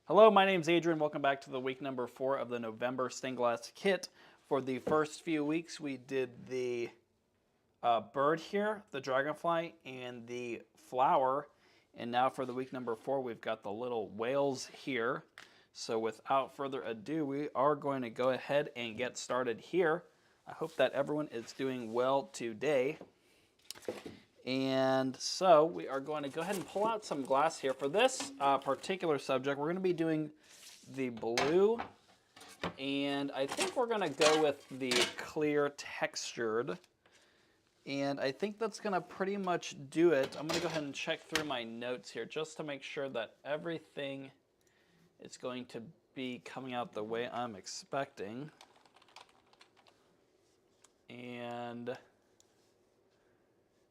Hello, my name's Adrian. Welcome back to the week number 4 of the November stained glass kit. For the first few weeks, we did the bird here, the dragonfly, and the flower. And now for the week number 4, we've got the little whales here. So without further ado, we are going to go ahead and get started here. I hope that everyone is doing well today. And so we are going to go ahead and pull out some glass here. For this particular subject, we're going to be doing the blue, and I think we're going to go with the clear textured. And I think that's going to pretty much do it. I'm going to go ahead and check through my notes here just to make sure that everything is going to be coming out the way I'm expecting. And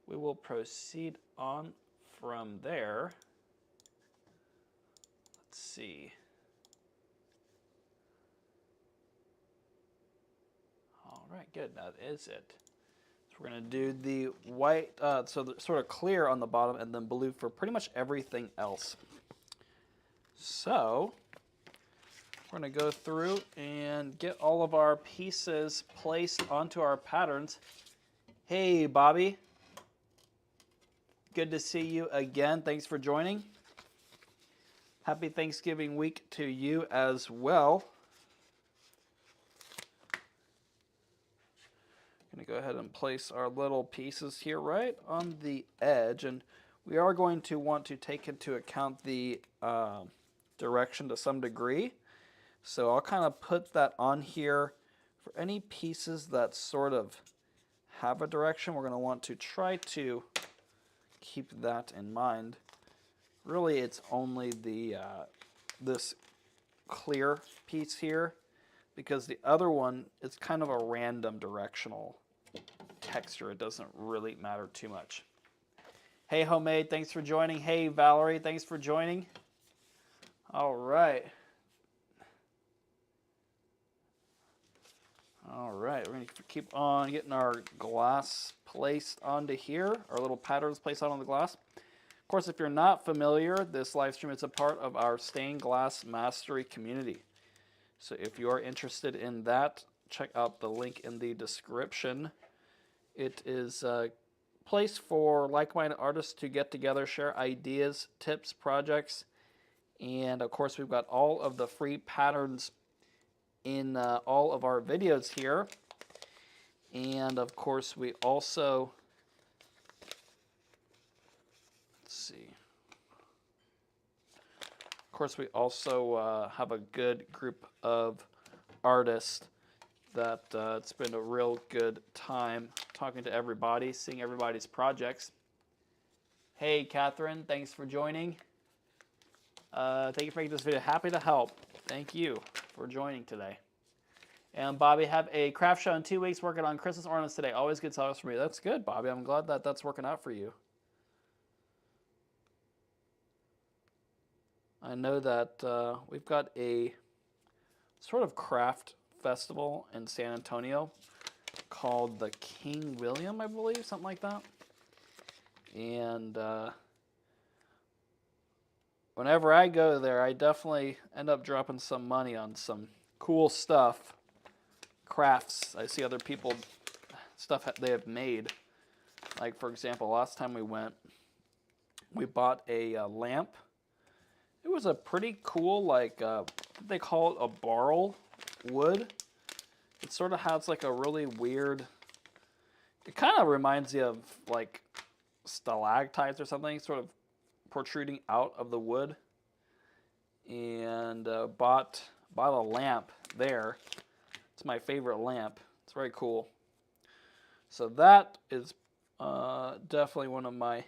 we will proceed on from there. Let's see. All right, good. That is it. So we're going to do the white, so the sort of clear on the bottom, and then blue for pretty much everything else. So we're going to go through and get all of our pieces placed onto our patterns. Hey, Bobby. Good to see you again. Thanks for joining. Happy Thanksgiving week to you as well. I'm going to go ahead and place our little pieces here right on the edge, and we are going to want to take into account the direction to some degree. So I'll kind of put that on here. For any pieces that sort of have a direction, we're going to want to try to keep that in mind. Really, it's only the this clear piece here, because the other one is kind of a random directional texture. It doesn't really matter too much. Hey, Homemade, thanks for joining. Hey, Valerie, thanks for joining. All right. All right, we're going to keep on getting our glass placed onto here, our little patterns placed out on the glass. Of course, if you're not familiar, this live stream is a part of our Stained Glass Mastery community. So if you are interested in that, check out the link in the description. It is a place for like-minded artists to get together, share ideas, tips, projects, and of course, we've got all of the free patterns in all of our videos here. And of course, we also, let's see, of course, we also have a good group of artists that it's been a real good time talking to everybody, seeing everybody's projects. Hey, Catherine, thanks for joining. Thank you for making this video. Happy to help. Thank you for joining today. And Bobby, have a craft show in 2 weeks, working on Christmas ornaments today. Always good sellers for me. That's good, Bobby. I'm glad that that's working out for you. I know that we've got a sort of craft festival in San Antonio called the King William, I believe, something like that. And whenever I go there, I definitely end up dropping some money on some cool stuff, crafts. I see other people, stuff they have made. Like, for example, last time we went, we bought a lamp. It was a pretty cool, like, they call it a barrel wood. It sort of has like a really weird, it kind of reminds you of like stalactites or something, sort of protruding out of the wood. And bought a lamp there. It's my favorite lamp. It's very cool. So that is definitely one of my,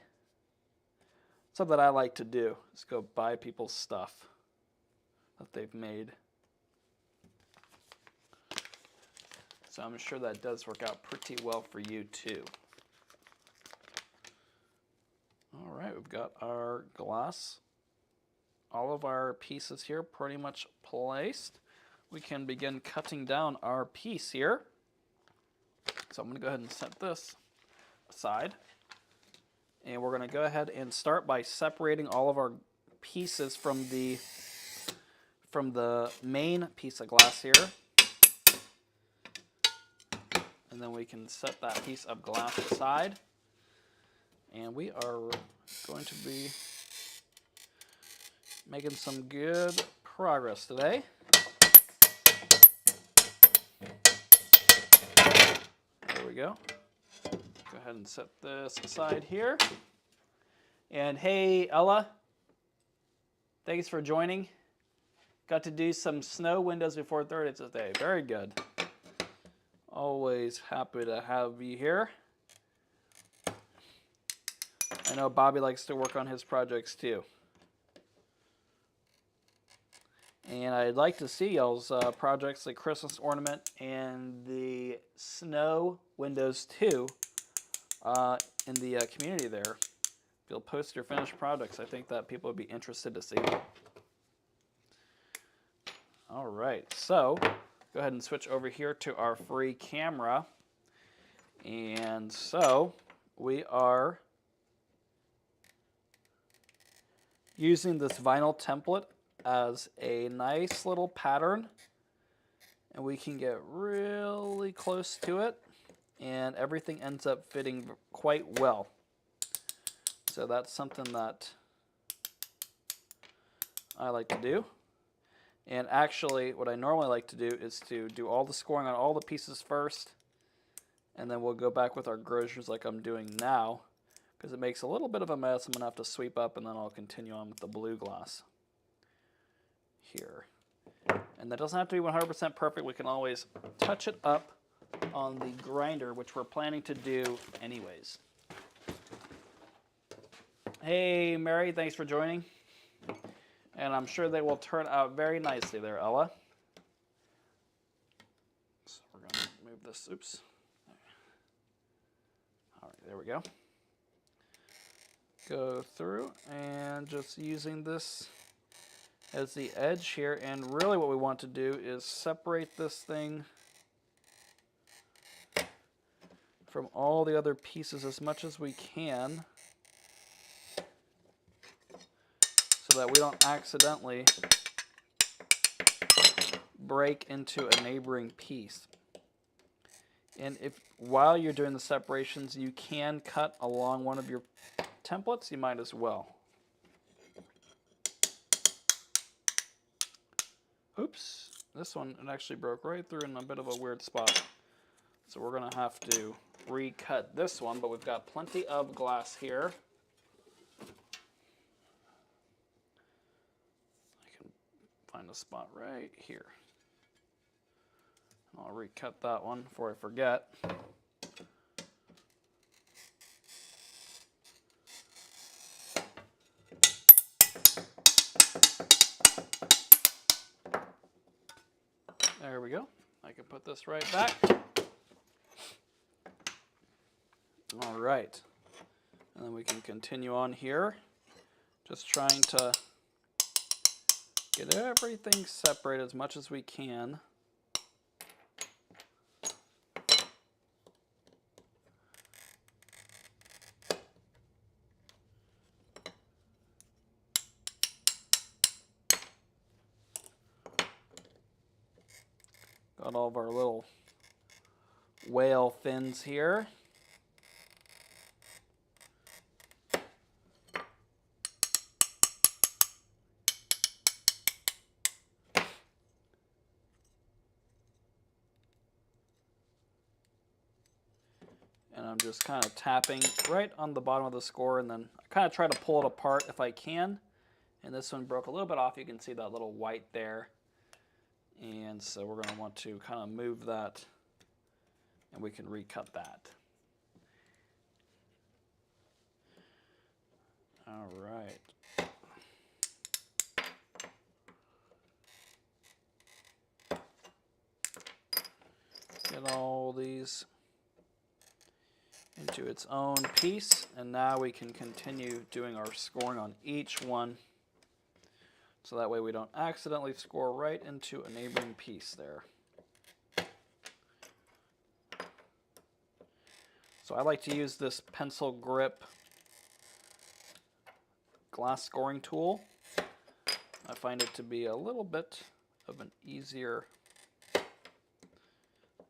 something that I like to do, is go buy people's stuff that they've made. So I'm sure that does work out pretty well for you too. All right, we've got our glass, all of our pieces here pretty much placed. We can begin cutting down our piece here. So I'm going to go ahead and set this aside. And we're going to go ahead and start by separating all of our pieces from the from the main piece of glass here. And then we can set that piece of glass aside. And we are going to be making some good progress today. There we go. Go ahead and set this aside here. And hey, Ella, thanks for joining. Got to do some snow windows before Thursday today. Very good. Always happy to have you here. I know Bobby likes to work on his projects too. And I'd like to see y'all's projects, the Christmas ornament and the snow windows too, in the community there. If you'll post your finished products, I think that people would be interested to see them. All right, so go ahead and switch over here to our free camera. And so we are using this vinyl template as a nice little pattern, and we can get really close to it and everything ends up fitting quite well. So that's something that I like to do. And actually what I normally like to do is to do all the scoring on all the pieces first, and then we'll go back with our groceries like I'm doing now, because it makes a little bit of a mess. I'm going to have to sweep up, and then I'll continue on with the blue glass here. And that doesn't have to be 100% perfect. We can always touch it up on the grinder, which we're planning to do anyways. Hey, Mary, thanks for joining. And I'm sure they will turn out very nicely there, Ella. So we're going to move this. Oops. All right, there we go. Go through and just using this as the edge here. And really what we want to do is separate this thing from all the other pieces as much as we can, so that we don't accidentally break into a neighboring piece. And if while you're doing the separations you can cut along one of your templates, you might as well. Oops, this one, it actually broke right through in a bit of a weird spot. So we're gonna have to recut this one, but we've got plenty of glass here. Find a spot right here. I'll recut that one before I forget. There we go. I can put this right back. All right. And then we can continue on here. Just trying to get everything separated as much as we can. Got all of our little whale fins here. And I'm just kind of tapping right on the bottom of the score, and then I kind of try to pull it apart if I can. And this one broke a little bit off. You can see that little white there. And so we're going to want to kind of move that, and we can recut that. All right. Get all these into its own piece, and now we can continue doing our scoring on each one, so that way we don't accidentally score right into a neighboring piece there. So I like to use this pencil grip glass scoring tool. If find it to be a little bit of an easier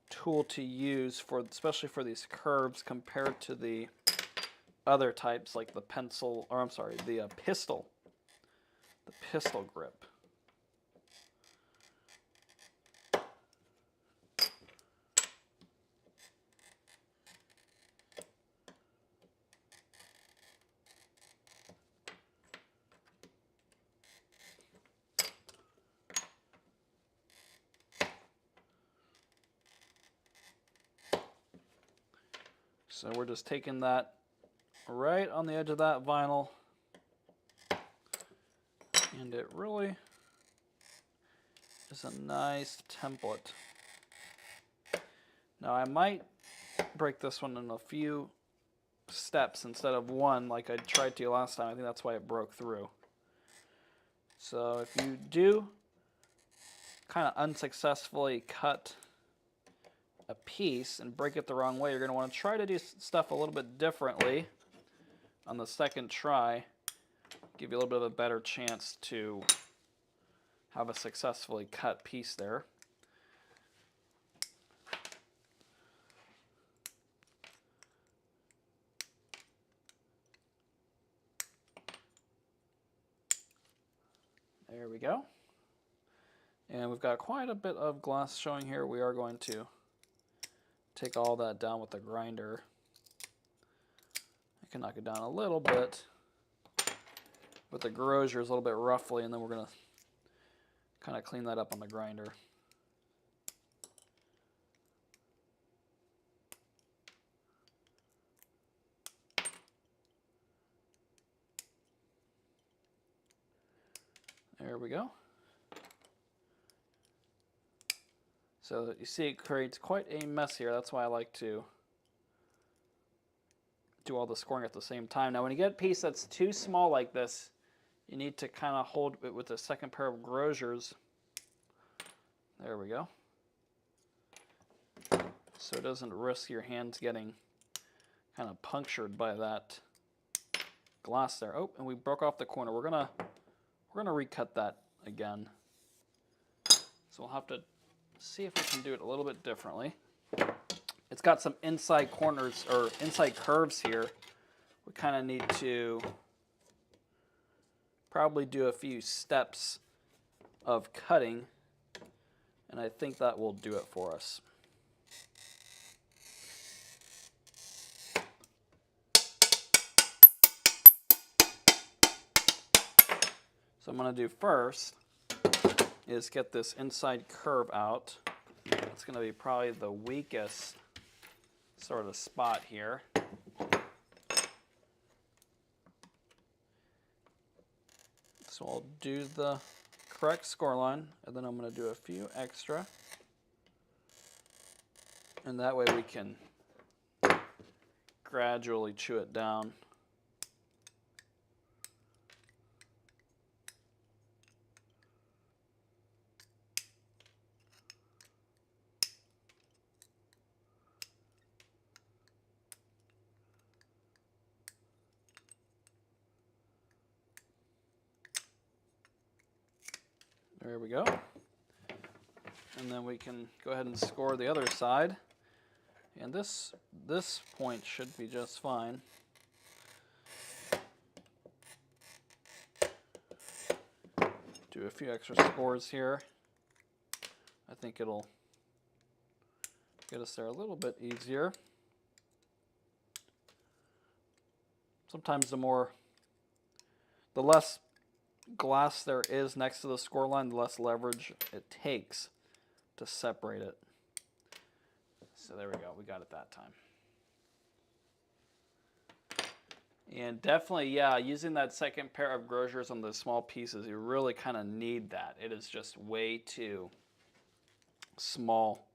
tool to use for, especially for these curves, compared to the other types like the pencil, or I'm sorry, the pistol grip. So we're just taking that right on the edge of that vinyl, and it really is a nice template. Now I might break this one in a few steps instead of one like I tried to last time. I think that's why it broke through. So if you do kind of unsuccessfully cut a piece and break it the wrong way, you're going to want to try to do stuff a little bit differently on the second try. Give you a little bit of a better chance to have a successfully cut piece there. There we go. And we've got quite a bit of glass showing here. We are going to take all that down with the grinder. I can knock it down a little bit with the Grosiers, a little bit roughly, and then we're going to kind of clean that up on the grinder. There we go. So you see it creates quite a mess here. That's why I like to do all the scoring at the same time. Now when you get a piece that's too small like this, you need to kind of hold it with the second pair of Grosiers. There we go. So it doesn't risk your hands getting kind of punctured by that glass there. Oh, and we broke off the corner. We're gonna recut that again. So we'll have to see if we can do it a little bit differently. It's got some inside corners or inside curves here. We kind of need to probably do a few steps of cutting, and I think that will do it for us. So I'm going to do first is get this inside curve out. It's going to be probably the weakest sort of spot here. So I'll do the correct score line, and then I'm going to do a few extra. And that way we can gradually chew it down. There we go. And then we can go ahead and score the other side. And this point should be just fine. Do a few extra scores here. I think it'll get us there a little bit easier. Sometimes the less glass there is next to the score line, the less leverage it takes to separate it. So there we go, we got it that time. And definitely, yeah, using that second pair of Grosiers on the small pieces, you really kind of need that. It is just way too small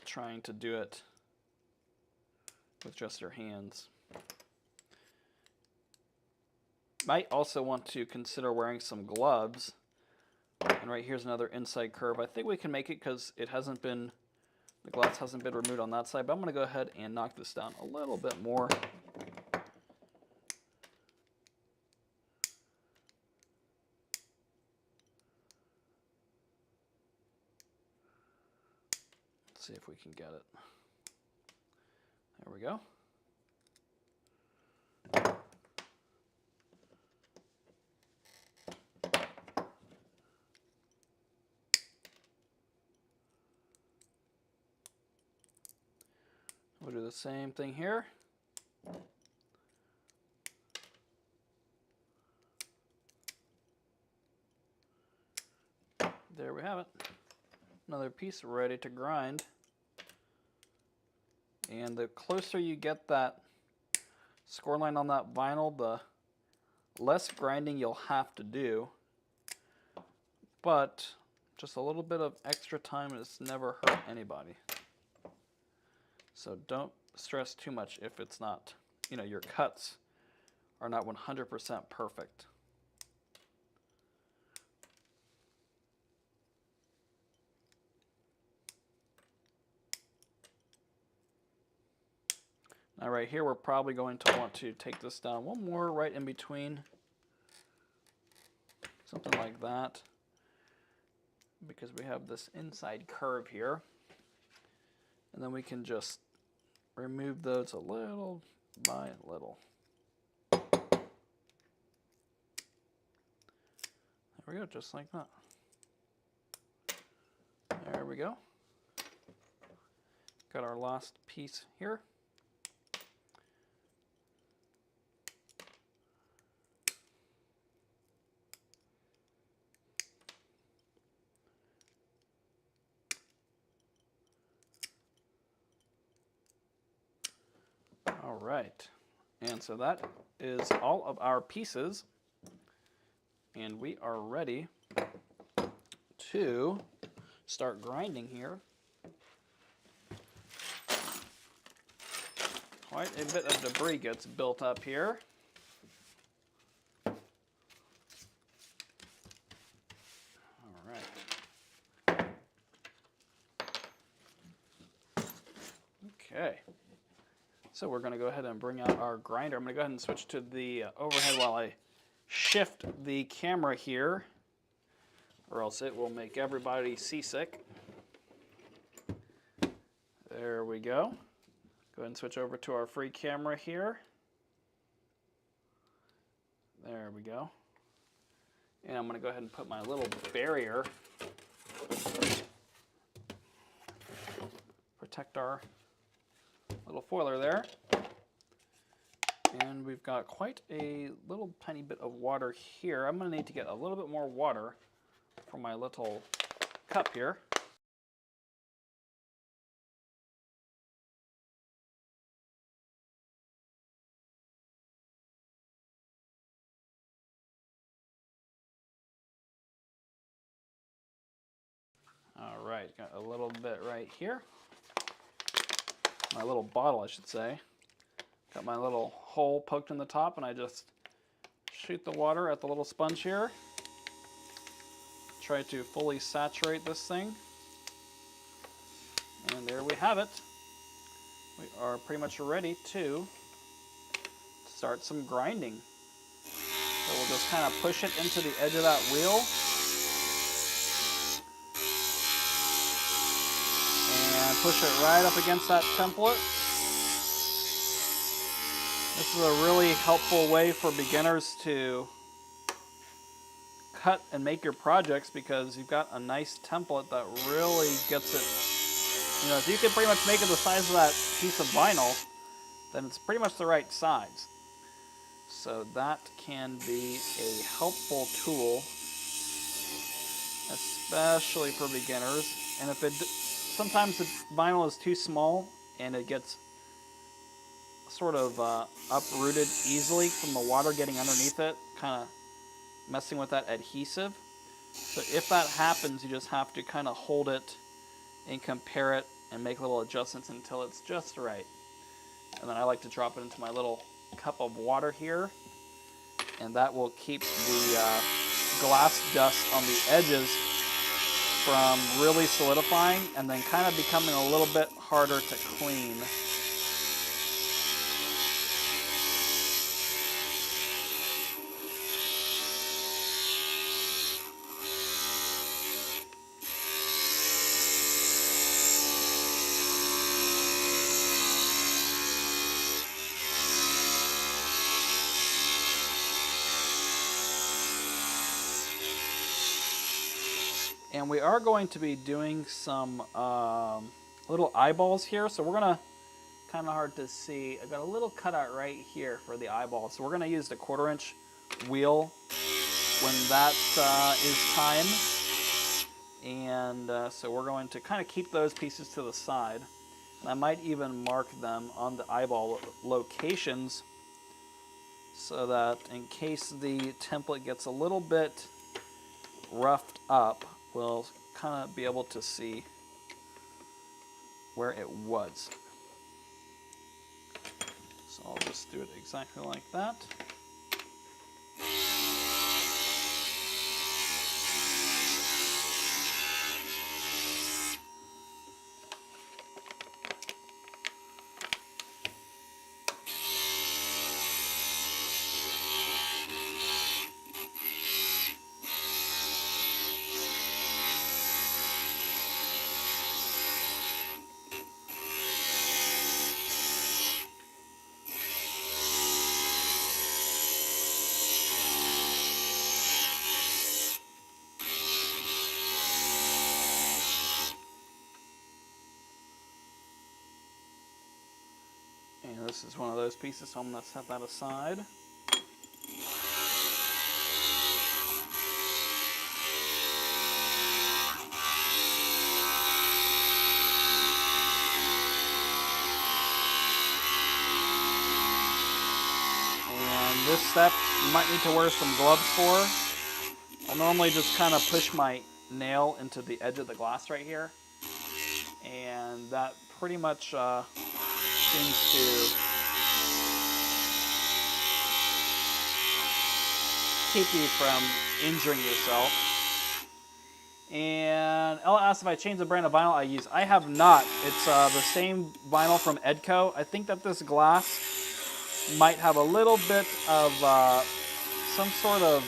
trying to do it with just your hands. Might also want to consider wearing some gloves. And right here's another inside curve. I think we can make it because it hasn't been, the glass hasn't been removed on that side, but I'm going to go ahead and knock this down a little bit more. see if we can get it. There we go. We'll do the same thing here. There we have it. Another piece ready to grind. And the closer you get that score line on that vinyl, the less grinding you'll have to do. But just a little bit of extra time has never hurt anybody. So don't stress too much if it's not, your cuts are not 100% perfect. Now right here, we're probably going to want to take this down one more right in between. Something like that. Because we have this inside curve here. And then we can just remove those a little by little. There we go, just like that. There we go. Got our last piece here. All right, and so that is all of our pieces, and we are ready to start grinding here. Quite a bit of debris gets built up here. All right. Okay. So we're going to go ahead and bring out our grinder. I'm going to go ahead and switch to the overhead while I shift the camera here, or else it will make everybody seasick. There we go. Go ahead and switch over to our free camera here. There we go. And I'm going to go ahead and put my little barrier, protect our little foiler there. And we've got quite a little tiny bit of water here. I'm going to need to get a little bit more water from my little cup here. All right, got a little bit right here. My little bottle, I should say. Got my little hole poked in the top, and I just shoot the water at the little sponge here. Try to fully saturate this thing. And there we have it. We are pretty much ready to start some grinding. So we'll just kind of push it into the edge of that wheel. And push it right up against that template. This is a really helpful way for beginners to cut and make your projects, because you've got a nice template that really gets it. If you can pretty much make it the size of that piece of vinyl, then it's pretty much the right size. So that can be a helpful tool, especially for beginners. And if sometimes the vinyl is too small and it gets sort of uprooted easily from the water getting underneath it, kind of messing with that adhesive. So if that happens, you just have to kind of hold it and compare it and make little adjustments until it's just right. And then I like to drop it into my little cup of water here, and that will keep the glass dust on the edges from really solidifying and then kind of becoming a little bit harder to clean. And we are going to be doing some little eyeballs here. So we're going to, kind of hard to see, I've got a little cutout right here for the eyeball. So we're going to use the 1/4" wheel when that is time. And so we're going to kind of keep those pieces to the side. And I might even mark them on the eyeball locations so that in case the template gets a little bit roughed up, we'll kind of be able to see where it was. So I'll just do it exactly like that. And this is one of those pieces, so I'm going to set that aside. And this step you might need to wear some gloves for. I'll normally just kind of push my nail into the edge of the glass right here. And that pretty much seems to keep you from injuring yourself. And Ella asked if I changed the brand of vinyl I use. I have not. It's the same vinyl from Edco. I think that this glass might have a little bit of some sort of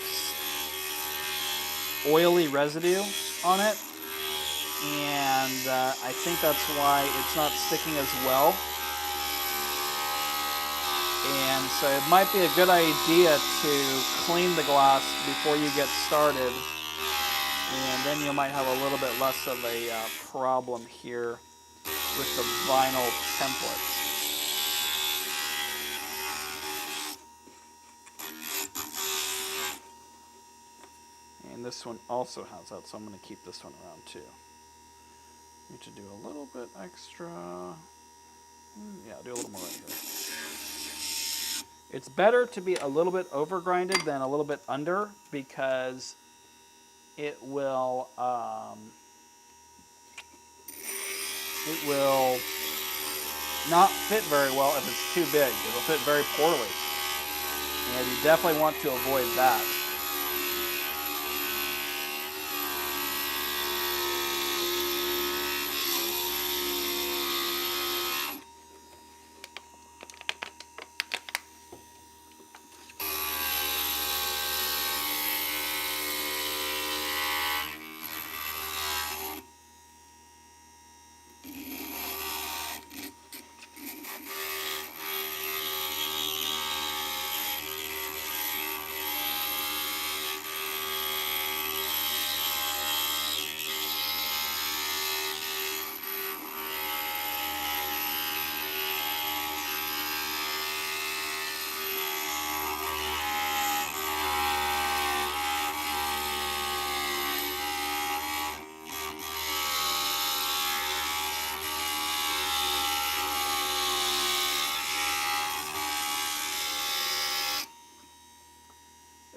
oily residue on it. And I think that's why it's not sticking as well. And so it might be a good idea to clean the glass before you get started. And then you might have a little bit less of a problem here with the vinyl templates. And this one also has that, so I'm going to keep this one around too. Need to do a little bit extra. Yeah, do a little more right here. It's better to be a little bit over grinded than a little bit under, because it will not fit very well if it's too big. It'll fit very poorly. And you definitely want to avoid that.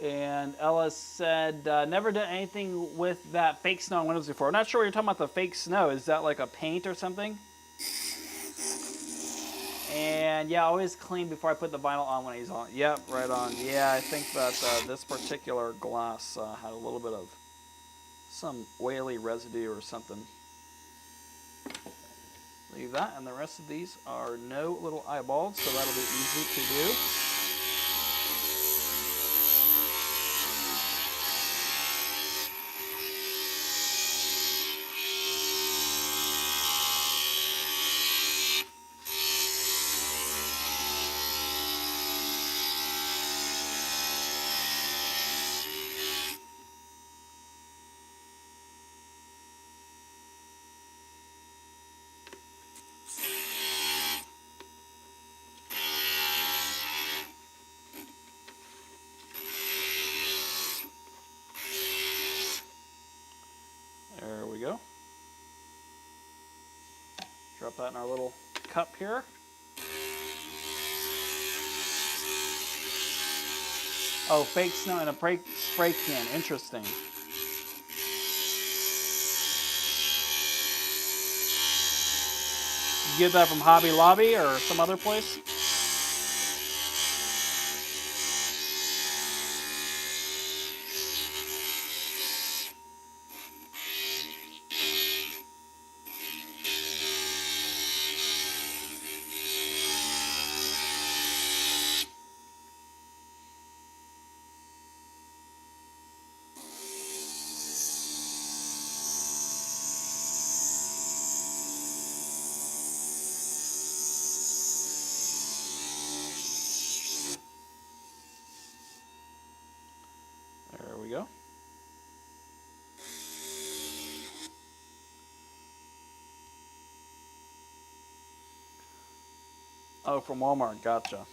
And Ella said, never done anything with that fake snow on windows before. I'm not sure what you're talking about, the fake snow. Is that like a paint or something? And yeah, always clean before I put the vinyl on when he's on. Yep, right on. Yeah, I think that this particular glass had a little bit of some oily residue or something. Leave that, and the rest of these are no little eyeballs, so that'll be easy to do. Put that in our little cup here. Oh, fake snow in a spray can. Interesting. Did you get that from Hobby Lobby or some other place? There we go. Oh, from Walmart. Gotcha.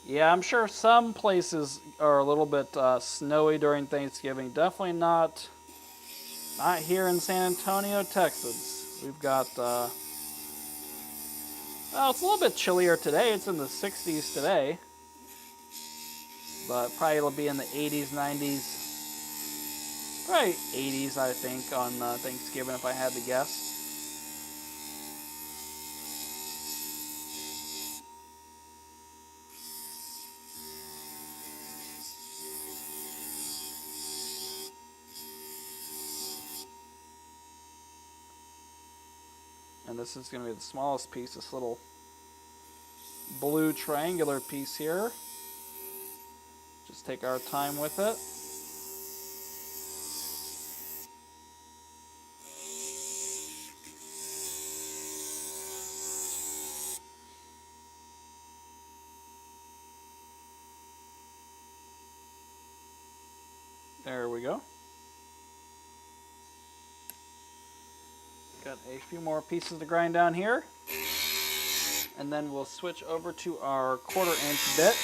Yeah, I'm sure some places are a little bit snowy during Thanksgiving. Definitely not here in San Antonio, Texas. We've got, well, it's a little bit chillier today. It's in the 60s today. But probably it'll be in the 80s, 90s. Probably 80s, I think, on Thanksgiving if I had to guess. And this is going to be the smallest piece, this little blue triangular piece here. Just take our time with it. There we go. Got a few more pieces to grind down here. And then we'll switch over to our 1/4 inch bit.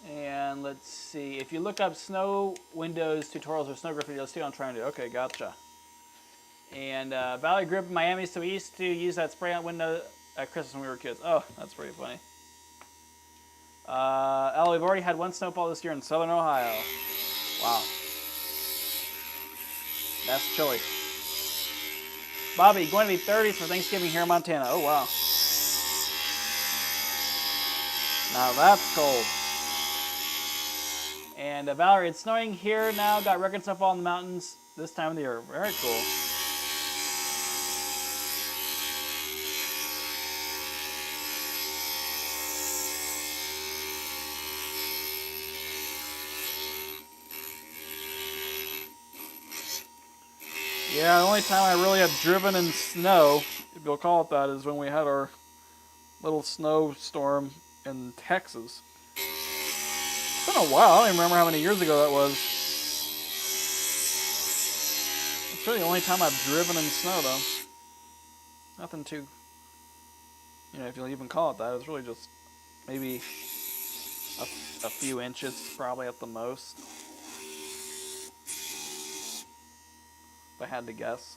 And let's see, if you look up snow windows tutorials or snow graffiti, you'll see what I'm trying to do. Okay, gotcha. And Valley grew up in Miami, so we used to use that spray on window at Christmas when we were kids. Oh, that's pretty funny. We've already had one snowfall this year in southern Ohio. Wow. That's chilly. Bobby, going to be 30s for Thanksgiving here in Montana. Oh, wow. Now that's cold. And Valerie, it's snowing here now. Got record snowfall in the mountains this time of the year. Very cool. Yeah, the only time I really have driven in snow, if you'll call it that, is when we had our little snowstorm in Texas. It's been a while. I don't even remember how many years ago that was. It's really the only time I've driven in snow, though. Nothing too, if you'll even call it that. It's really just maybe a few inches, probably at the most. If I had to guess.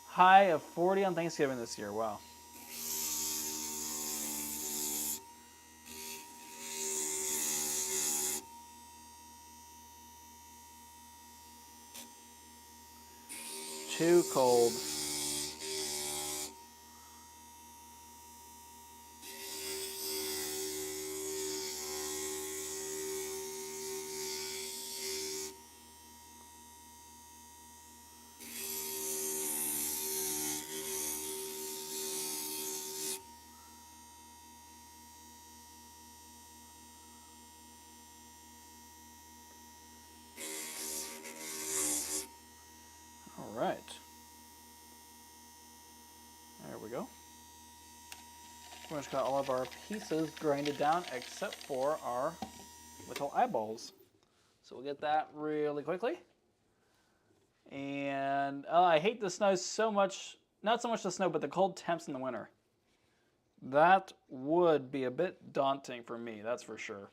High of 40 on Thanksgiving this year. Wow. Too cold. much got all of our pieces grinded down except for our little eyeballs. So we'll get that really quickly. And I hate the snow so much. Not so much the snow, but the cold temps in the winter. That would be a bit daunting for me, that's for sure.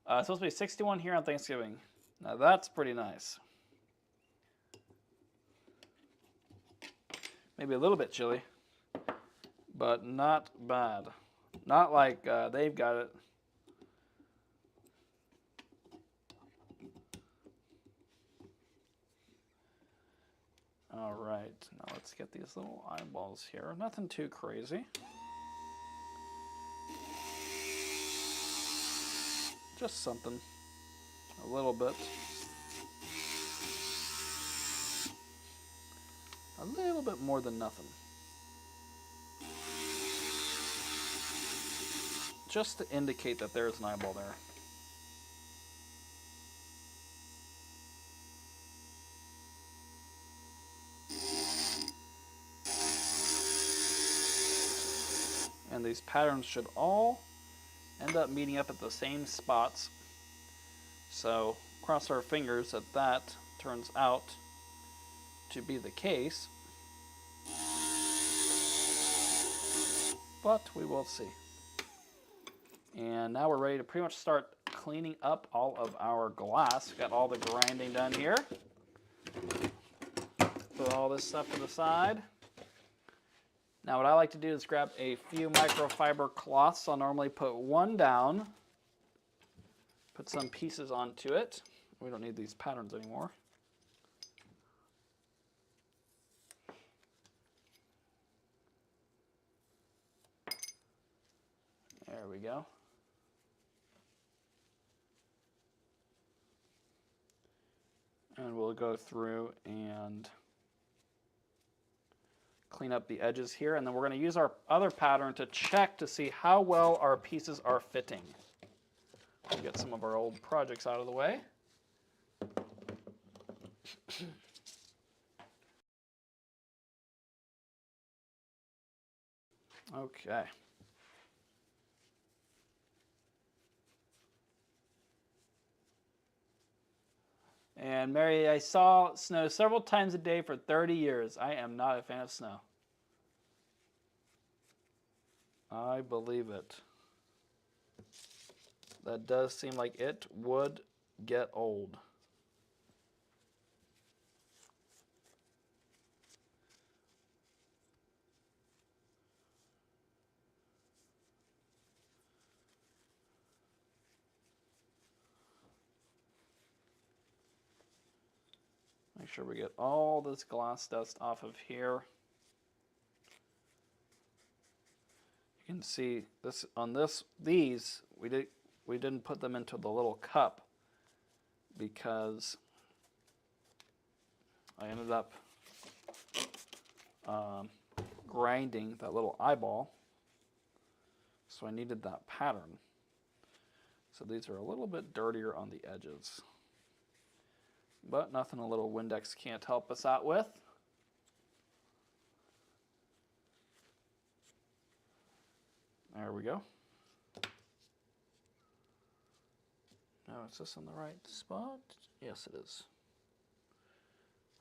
It's supposed to be 61 here on Thanksgiving. Now that's pretty nice. Maybe a little bit chilly, but not bad. Not like they've got it. All right, now let's get these little eyeballs here. Nothing too crazy. Just something, a little bit. A little bit more than nothing. Just to indicate that there's an eyeball there. And these patterns should all end up meeting up at the same spots. So cross our fingers that that turns out to be the case. But we will see. And now we're ready to pretty much start cleaning up all of our glass. Got all the grinding done here. Put all this stuff to the side. Now what I like to do is grab a few microfiber cloths. I'll normally put one down, put some pieces onto it. We don't need these patterns anymore. There we go. And we'll go through and clean up the edges here, and then we're going to use our other pattern to check to see how well our pieces are fitting. We'll get some of our old projects out of the way. Okay. And Mary, I saw snow several times a day for 30 years. I am not a fan of snow. I believe it. That does seem like it would get old. Make sure we get all this glass dust off of here. You can see this on these we didn't put them into the little cup because I ended up grinding that little eyeball, so I needed that pattern. So these are a little bit dirtier on the edges, but nothing a little Windex can't help us out with. There we go. Now, is this in the right spot? Yes, it is.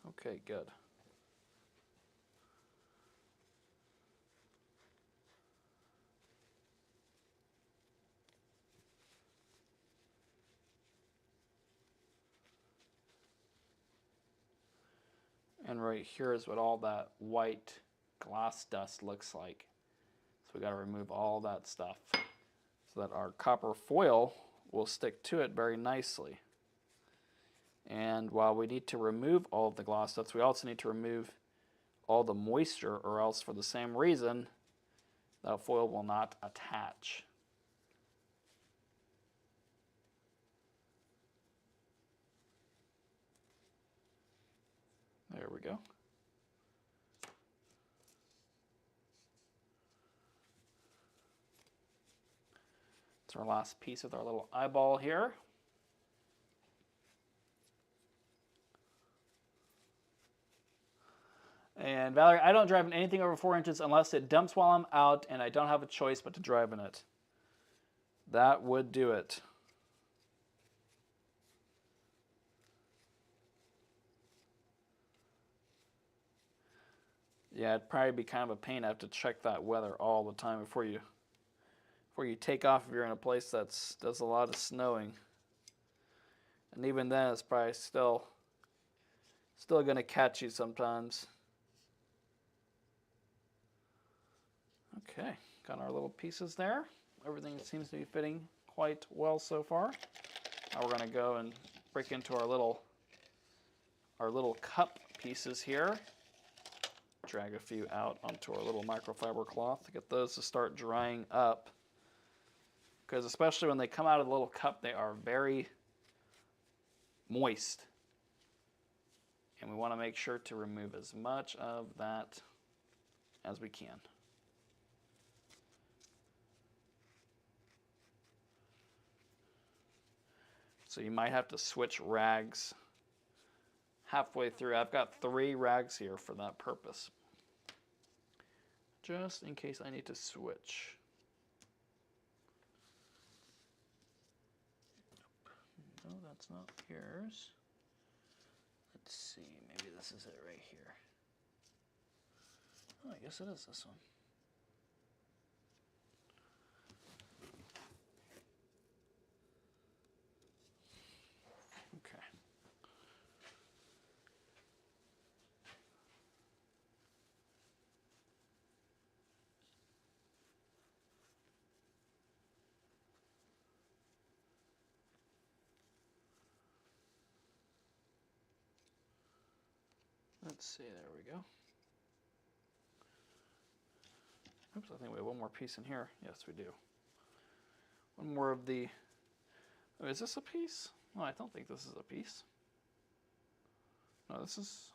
Okay, good. And right here is what all that white glass dust looks like. So we got to remove all that stuff so that our copper foil will stick to it very nicely. And while we need to remove all of the gloss dust, we also need to remove all the moisture, or else for the same reason, that foil will not attach. There we go. It's our last piece with our little eyeball here. And Valerie, I don't drive in anything over 4 inches unless it dumps while I'm out and I don't have a choice but to drive in it. That would do it. Yeah, it'd probably be kind of a pain. I have to check that weather all the time before you take off if you're in a place that does a lot of snowing. And even then, it's probably still going to catch you sometimes. Okay, got our little pieces there. Everything seems to be fitting quite well so far. Now we're going to go and break into our little cup pieces here. Drag a few out onto our little microfiber cloth to get those to start drying up. Because especially when they come out of the little cup, they are very moist. And we want to make sure to remove as much of that as we can. So you might have to switch rags halfway through. I've got 3 rags here for that purpose, just in case I need to switch. No, that's not yours. Let's see, maybe this is it right here. Oh, I guess it is this one. Okay. Let's see, there we go. Oops, I think we have one more piece in here. Yes, we do. One more of the... Oh, is this a piece? No, I don't think this is a piece. No, this is...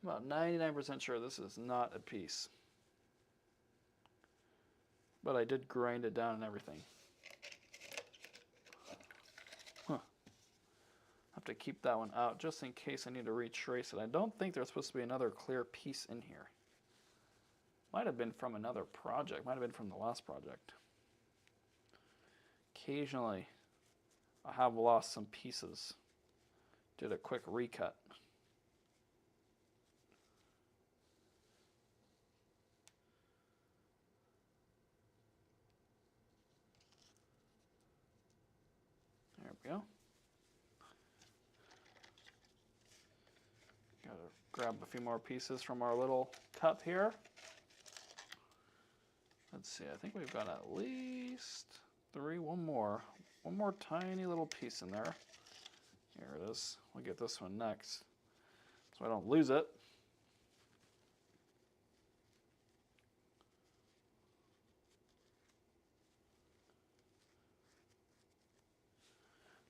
I'm about 99% sure this is not a piece. But I did grind it down and everything. Huh. Have to keep that one out just in case I need to retrace it. I don't think there's supposed to be another clear piece in here. Might have been from another project. Might have been from the last project. Occasionally, I have lost some pieces. Did a quick recut. There we go. Gotta grab a few more pieces from our little cup here. Let's see, I think we've got at least 3, one more tiny little piece in there. Here it is. We'll get this one next so I don't lose it.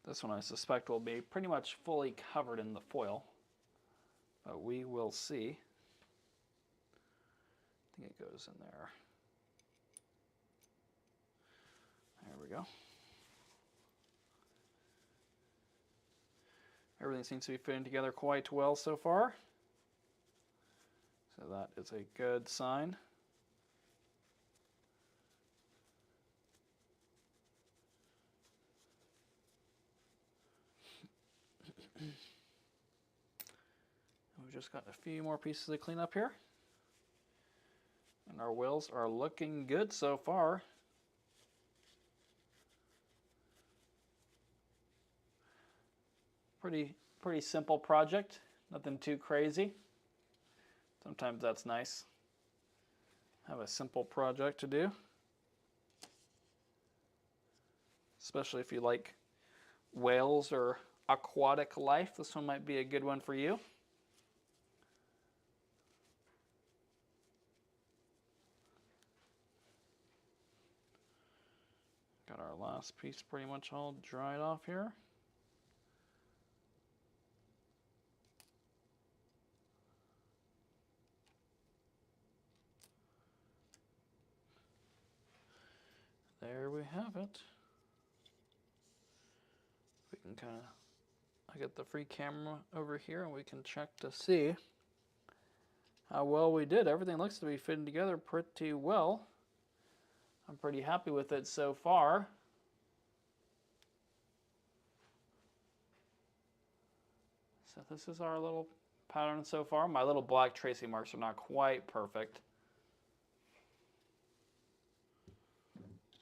This one I suspect will be pretty much fully covered in the foil, but we will see. I think it goes in there. There we go. Everything seems to be fitting together quite well so far. So that is a good sign. We've just got a few more pieces to clean up here. And our wheels are looking good so far. Pretty simple project, nothing too crazy. Sometimes that's nice. Have a simple project to do. Especially if you like whales or aquatic life, this one might be a good one for you. Got our last piece pretty much all dried off here. There we have it. We can I get the free camera over here and we can check to see how well we did. Everything looks to be fitting together pretty well. I'm pretty happy with it so far. So this is our little pattern so far. My little black tracing marks are not quite perfect.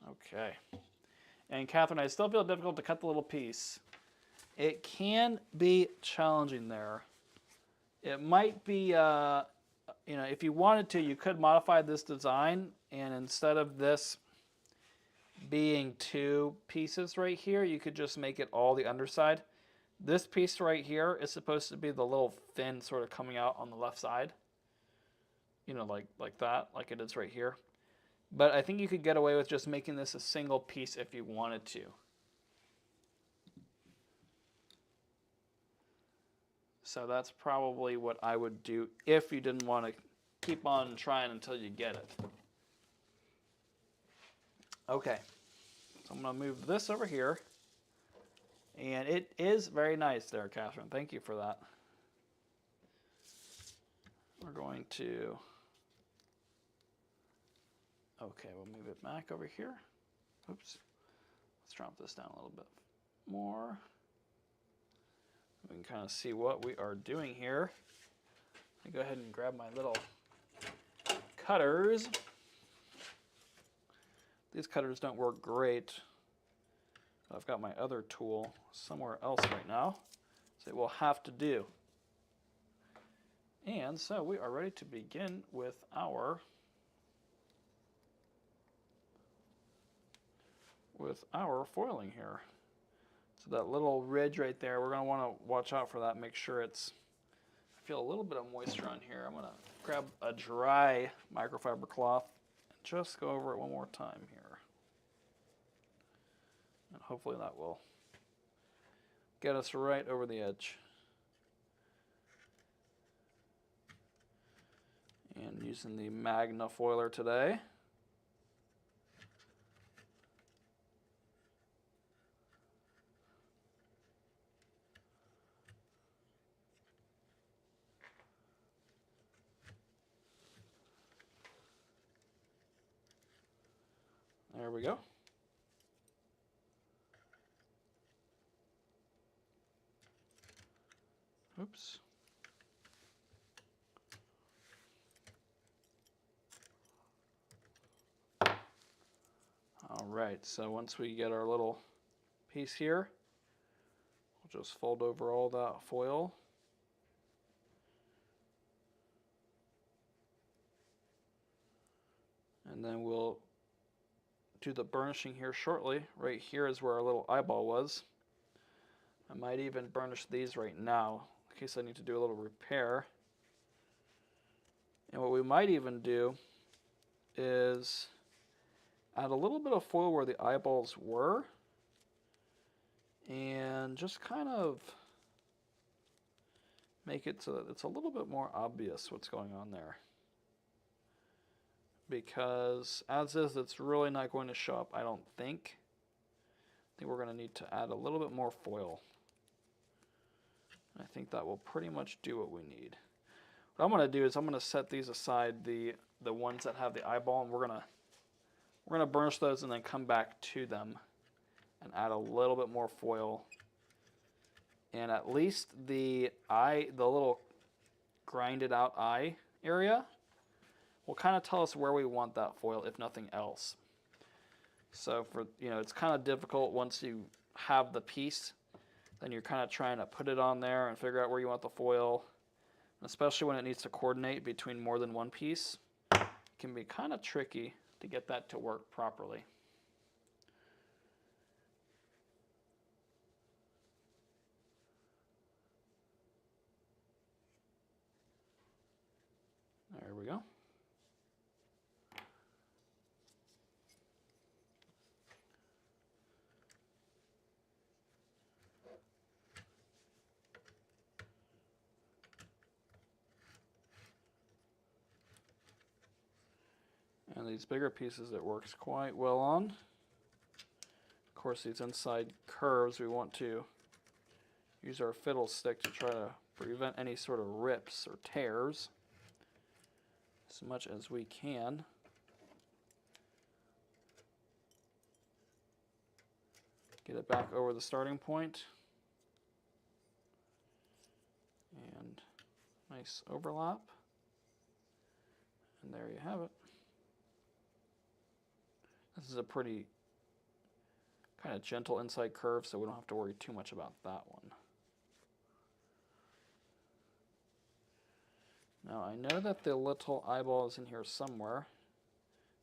Okay. And Catherine, I still feel it difficult to cut the little piece. It can be challenging there. It might be, if you wanted to, you could modify this design, and instead of this being two pieces right here, you could just make it all the underside. This piece right here is supposed to be the little fin sort of coming out on the left side. Like that, like it is right here. But I think you could get away with just making this a single piece if you wanted to. So that's probably what I would do if you didn't want to keep on trying until you get it. Okay, so I'm going to move this over here. And it is very nice there, Catherine. Thank you for that. We're going to... Okay, we'll move it back over here. Oops. Let's drop this down a little bit more. We can kind of see what we are doing here. I go ahead and grab my little cutters. These cutters don't work great. I've got my other tool somewhere else right now, so it will have to do. And so we are ready to begin with our foiling here. So that little ridge right there, we're going to want to watch out for that, make sure it's, I feel a little bit of moisture on here. I'm going to grab a dry microfiber cloth and just go over it one more time here. And hopefully that will get us right over the edge. And using the Magna foiler today. There we go. Oops. All right, so once we get our little piece here, we'll just fold over all that foil. And then we'll do the burnishing here shortly. Right here is where our little eyeball was. I might even burnish these right now in case I need to do a little repair. And what we might even do is add a little bit of foil where the eyeballs were and just kind of make it so that it's a little bit more obvious what's going on there. Because as is, it's really not going to show up, I don't think. I think we're going to need to add a little bit more foil. I think that will pretty much do what we need. What I'm going to do is I'm going to set these aside, the ones that have the eyeball, and we're going to burnish those and then come back to them and add a little bit more foil. And at least the little grinded out eye area will kind of tell us where we want that foil, if nothing else. So it's kind of difficult once you have the piece, then you're kind of trying to put it on there and figure out where you want the foil. And especially when it needs to coordinate between more than one piece, it can be kind of tricky to get that to work properly. There we go. And these bigger pieces it works quite well on. Of course, these inside curves we want to use our fiddle stick to try to prevent any sort of rips or tears. as much as we can. Get it back over the starting point. And nice overlap. And there you have it. This is a pretty kind of gentle inside curve, so we don't have to worry too much about that one. Now I know that the little eyeball is in here somewhere.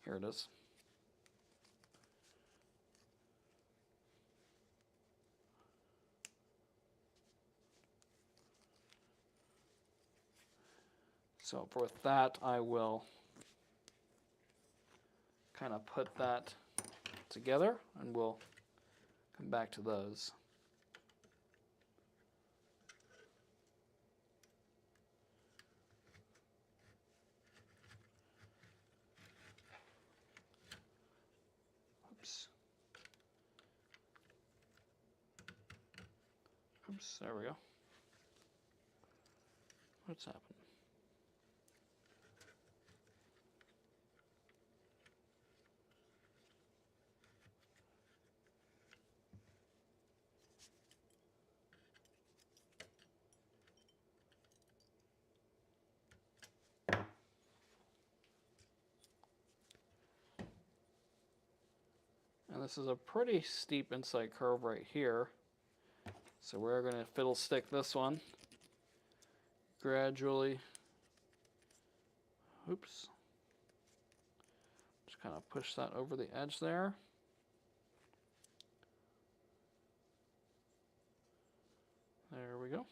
Here it is. So for that, I will kind of put that together, and we'll come back to those. Oops. Oops, there we go. What's happened? And this is a pretty steep inside curve right here. So we're going to fiddlestick this one gradually. Oops. Just kind of push that over the edge there. There we go.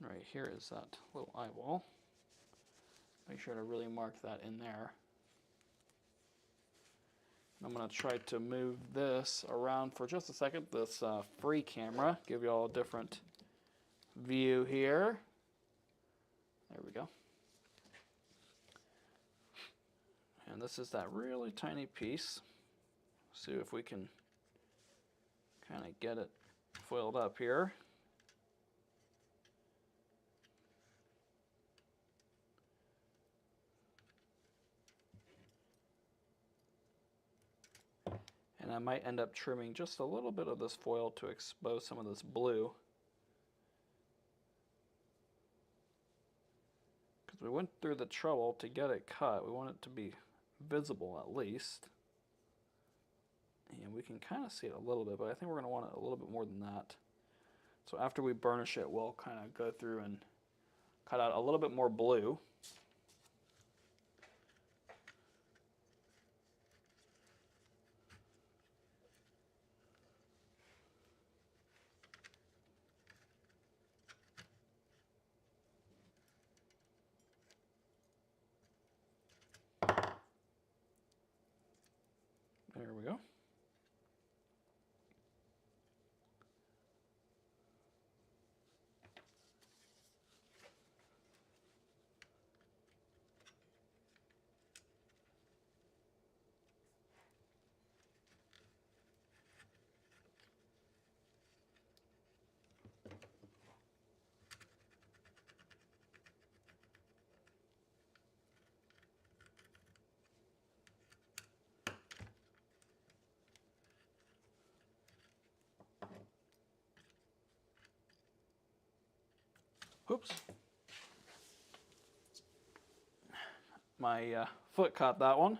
And right here is that little eyeball. Make sure to really mark that in there. And I'm going to try to move this around for just a second, this free camera. Give you all a different view here. There we go. And this is that really tiny piece. See if we can kind of get it foiled up here. And I might end up trimming just a little bit of this foil to expose some of this blue. Because we went through the trouble to get it cut. We want it to be visible at least. And we can kind of see it a little bit, but I think we're going to want it a little bit more than that. So after we burnish it, we'll kind of go through and cut out a little bit more blue. There we go. Oops. My foot caught that one,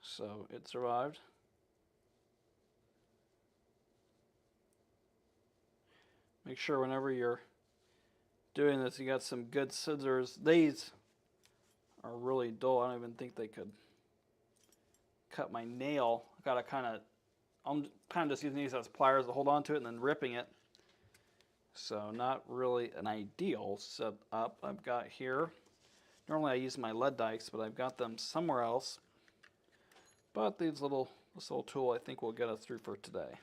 so it survived. Make sure whenever you're doing this, you got some good scissors. These are really dull. I don't even think they could cut my nail. I gotta I'm kind of just using these as pliers to hold on to it and then ripping it. So not really an ideal setup I've got here. Normally I use my lead dikes, but I've got them somewhere else. But this little tool I think will get us through for today.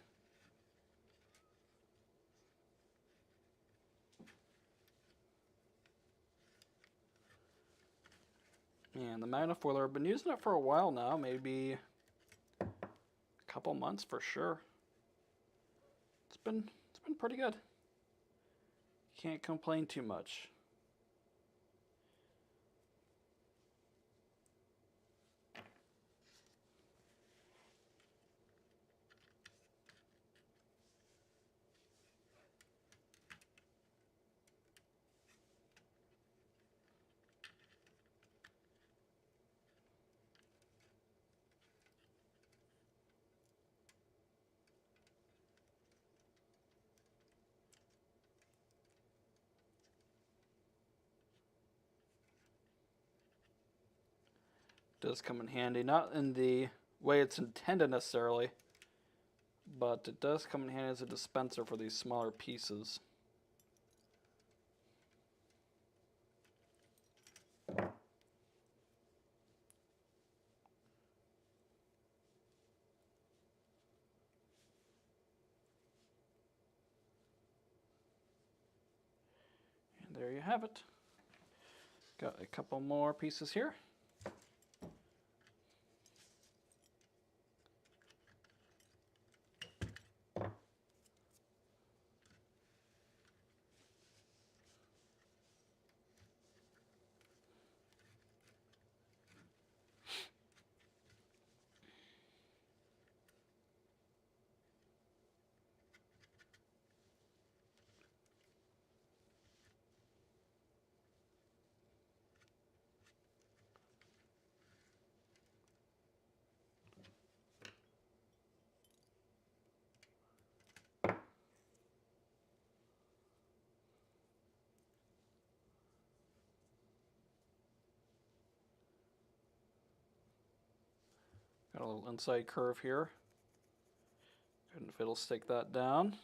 And the Magnafoiler, I've been using it for a while now, maybe a couple months for sure. It's been been pretty good. Can't complain too much. Does come in handy, not in the way it's intended necessarily, but it does come in handy as a dispenser for these smaller pieces. And there you have it. Got a couple more pieces here. Got a little inside curve here. Go ahead and fiddle stick that down.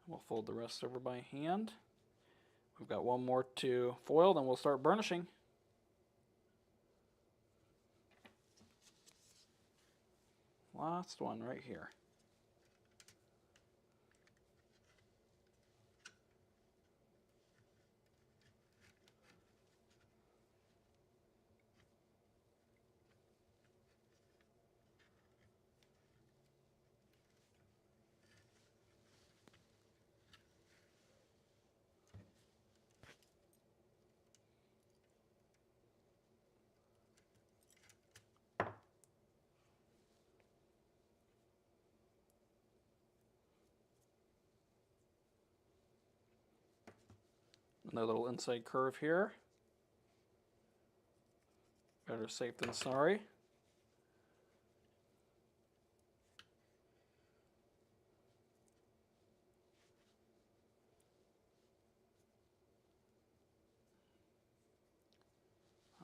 We'll fold the rest over by hand. We've got one more to foil, then we'll start burnishing. Last one right here. Another little inside curve here. Better safe than sorry.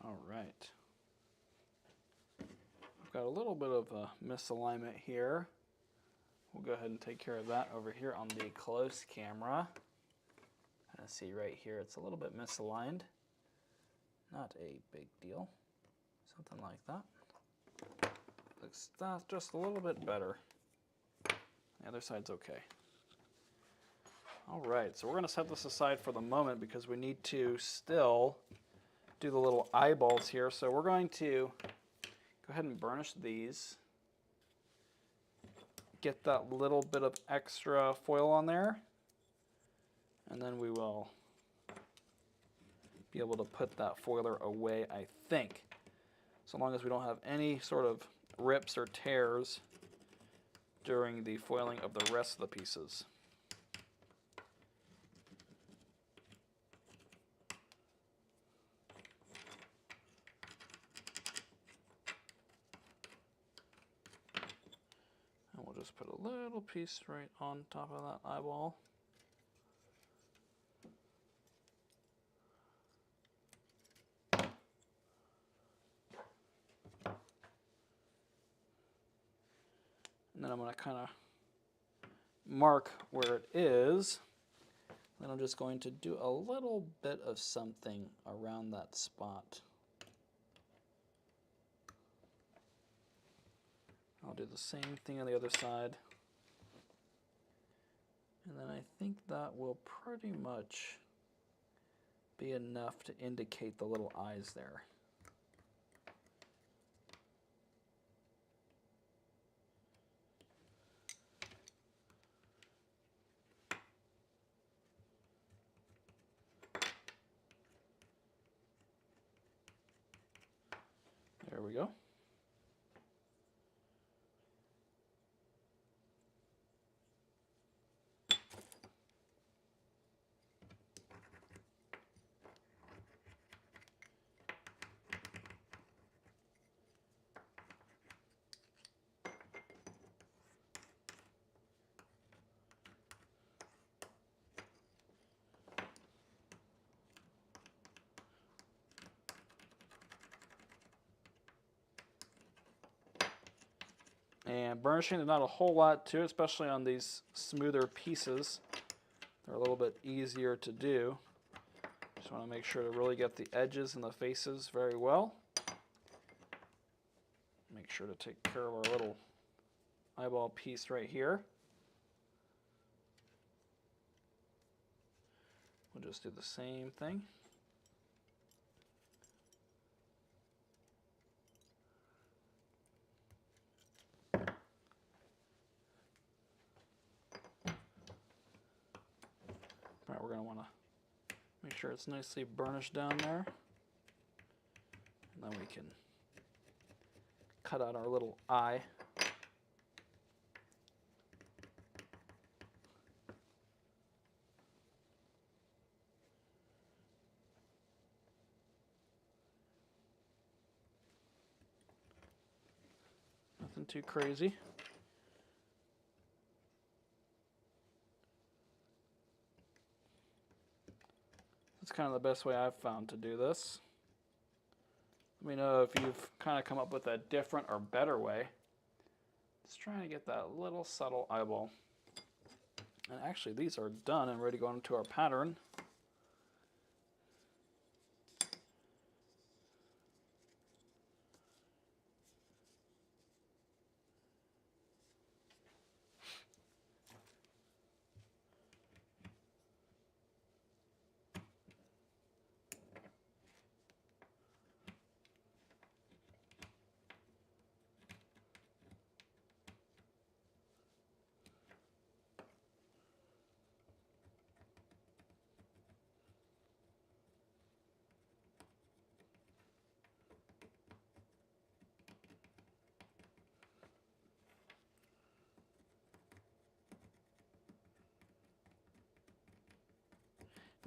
All right. I've got a little bit of a misalignment here. We'll go ahead and take care of that over here on the close camera. See right here, it's a little bit misaligned. Not a big deal. Something like that. Looks just a little bit better. The other side's okay. All right, so we're going to set this aside for the moment because we need to still do the little eyeballs here. So we're going to go ahead and burnish these. Get that little bit of extra foil on there. And then we will be able to put that foiler away, I think. So long as we don't have any sort of rips or tears during the foiling of the rest of the pieces. And we'll just put a little piece right on top of that eyeball. And then I'm going to kind of mark where it is. Then I'm just going to do a little bit of something around that spot. I'll do the same thing on the other side. And then I think that will pretty much be enough to indicate the little eyes there. There we go. And burnishing, there's not a whole lot to it, especially on these smoother pieces. They're a little bit easier to do. Just want to make sure to really get the edges and the faces very well. Make sure to take care of our little eyeball piece right here. We'll just do the same thing. All right, we're going to want to make sure it's nicely burnished down there. And then we can cut out our little eye. Nothing too crazy. That's kind of the best way I've found to do this. Let me know if you've kind of come up with a different or better way. Just trying to get that little subtle eyeball. And actually these are done and ready to go into our pattern.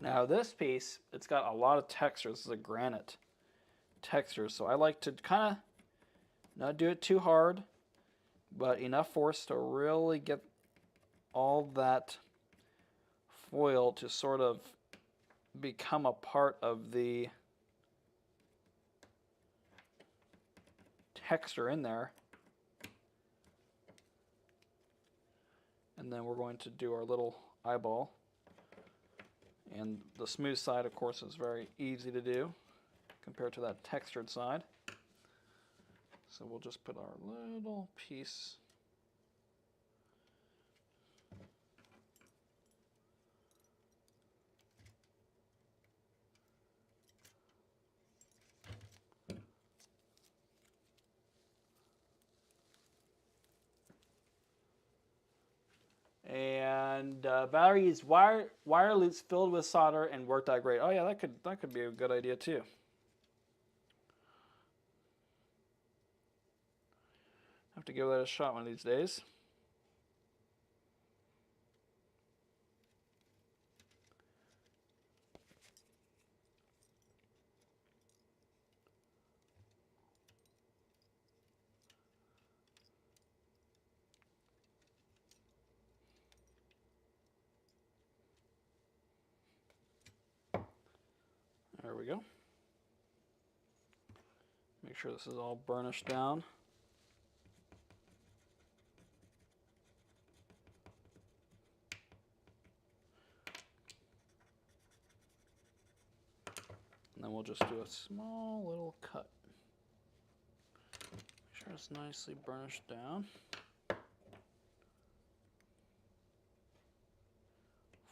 Now this piece, it's got a lot of texture. This is a granite texture, so I like to kind of not do it too hard, but enough force to really get all that foil to sort of become a part of the texture in there. And then we're going to do our little eyeball. And the smooth side, of course, is very easy to do compared to that textured side. So we'll just put our little piece . And Valerie used wire loops filled with solder and worked out great. Oh yeah, that could be a good idea too. Have to give that a shot one of these days. There we go. Make sure this is all burnished down. And then we'll just do a small little cut. Make sure it's nicely burnished down.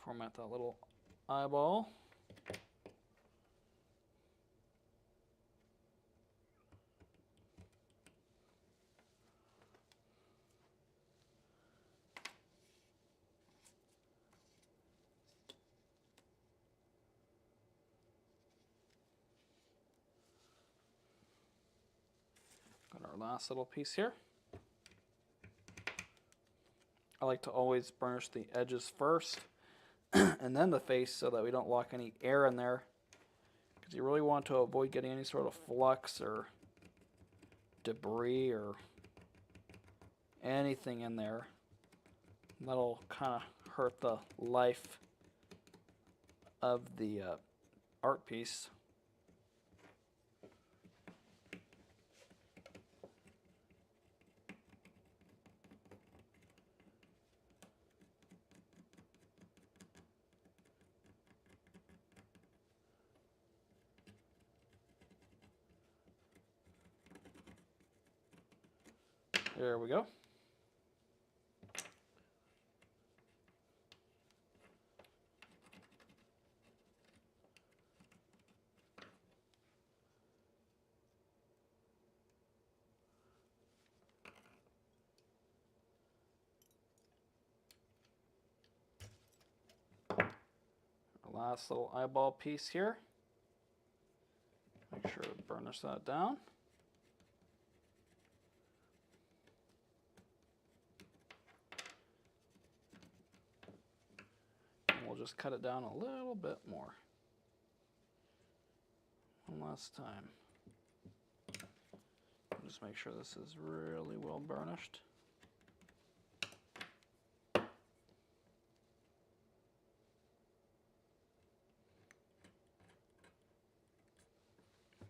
Format that little eyeball. our last little piece here. I like to always burnish the edges first and then the face so that we don't lock any air in there, because you really want to avoid getting any sort of flux or debris or anything in there. That'll kind of hurt the life of the art piece. There we go. Our last little eyeball piece here. Make sure to burnish that down. We'll just cut it down a little bit more. One last time. Just make sure this is really well burnished.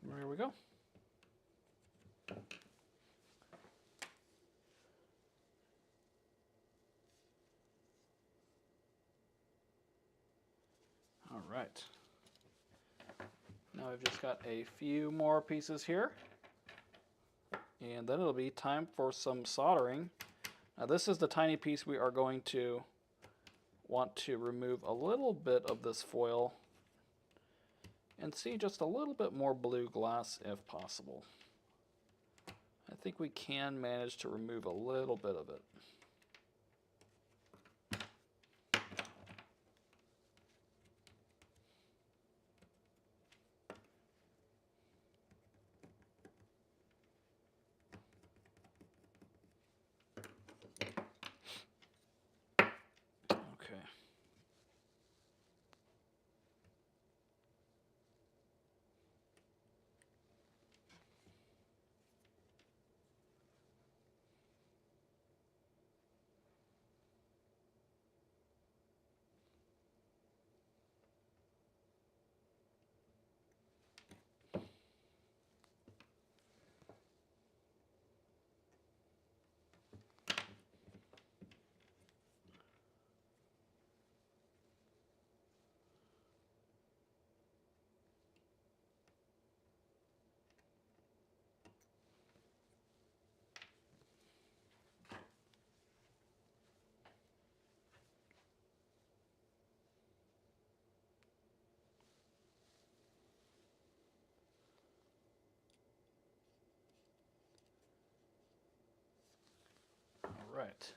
There we go. All right. Now we've just got a few more pieces here. And then it'll be time for some soldering. Now this is the tiny piece we are going to want to remove a little bit of this foil and see just a little bit more blue glass if possible. I think we can manage to remove a little bit of it. Okay. Right.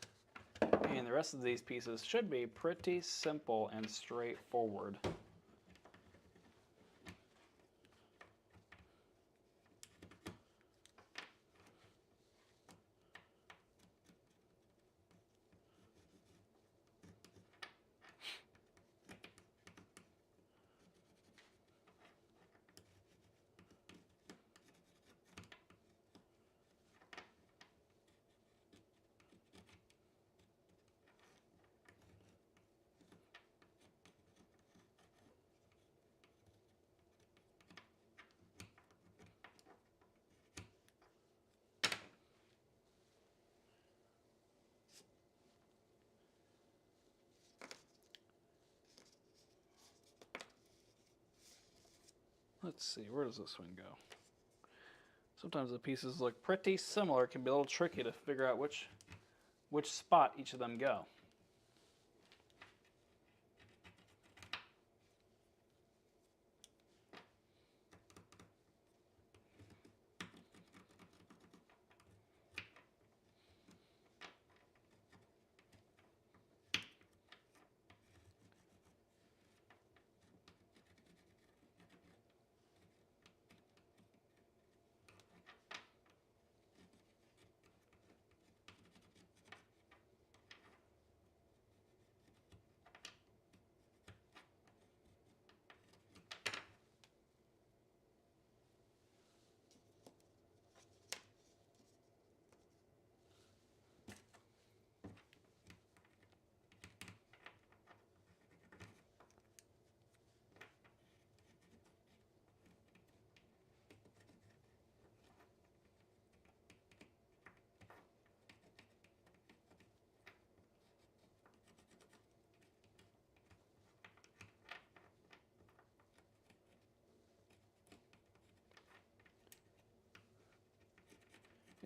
And the rest of these pieces should be pretty simple and straightforward. Let's see, where does this one go? Sometimes the pieces look pretty similar. It can be a little tricky to figure out which spot each of them go.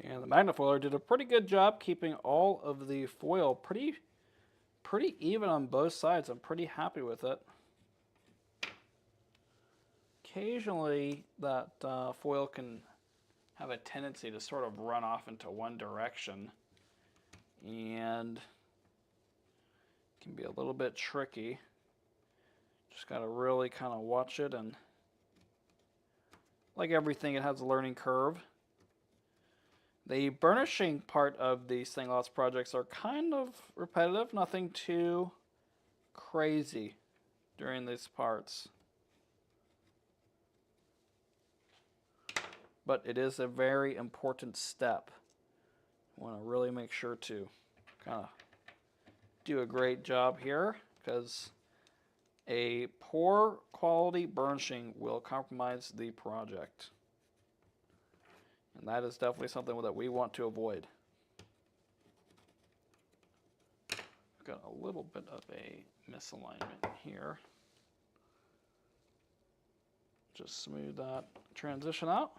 And the magnifoiler did a pretty good job keeping all of the foil pretty even on both sides. I'm pretty happy with it. Occasionally, that foil can have a tendency to sort of run off into one direction, and can be a little bit tricky. Just got to really kind of watch it, and like everything, it has a learning curve. The burnishing part of these stained glass projects are kind of repetitive, nothing too crazy during these parts. But it is a very important step. I want to really make sure to kind of do a great job here, because a poor quality burnishing will compromise the project. And that is definitely something that we want to avoid. I've got a little bit of a misalignment here. Just smooth that transition out.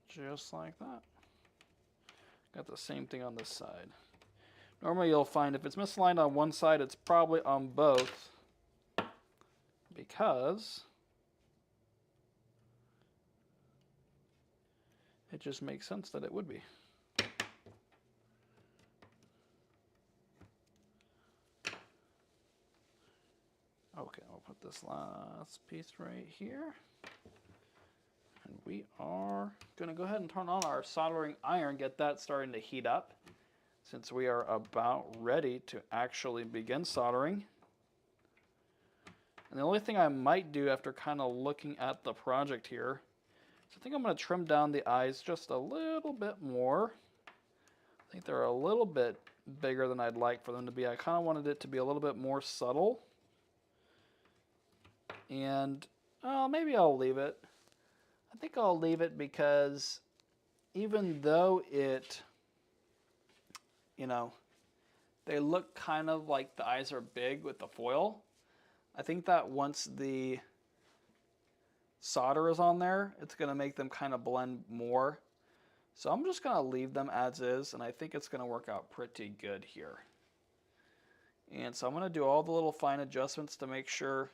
Just like that. Got the same thing on this side. Normally you'll find if it's misaligned on one side, it's probably on both, because it just makes sense that it would be. Okay, I'll put this last piece right here. And we are going to go ahead and turn on our soldering iron, get that starting to heat up, since we are about ready to actually begin soldering. And the only thing I might do after kind of looking at the project here, I think I'm going to trim down the eyes just a little bit more. I think they're a little bit bigger than I'd like for them to be. I kind of wanted it to be a little bit more subtle. And maybe I'll leave it. I think I'll leave it because even though it, you know, they look kind of like the eyes are big with the foil, I think that once the solder is on there, it's going to make them kind of blend more. So I'm just going to leave them as is, and I think it's going to work out pretty good here. And so I'm going to do all the little fine adjustments to make sure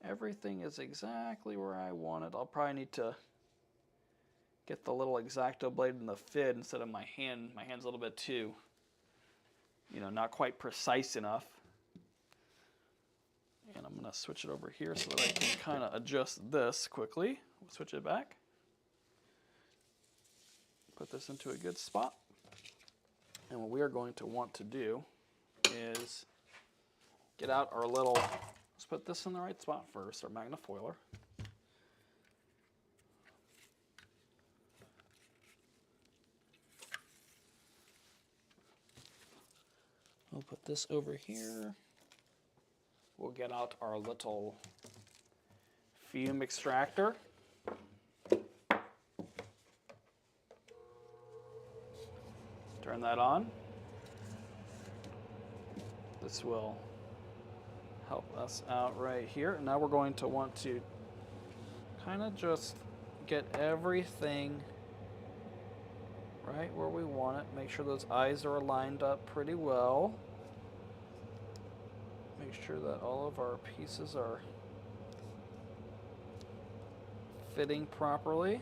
everything is exactly where I want it. I'll probably need to get the little X-Acto blade in the FID instead of my hand. My hand's a little bit too, not quite precise enough. And I'm going to switch it over here so that I can kind of adjust this quickly. We'll switch it back. Put this into a good spot. And what we are going to want to do is get out our little, let's put this in the right spot first, our magnifoiler. We'll put this over here. We'll get out our little fume extractor. Turn that on. This will help us out right here. Now we're going to want to kind of just get everything right where we want it. Make sure those eyes are lined up pretty well. Make sure that all of our pieces are fitting properly.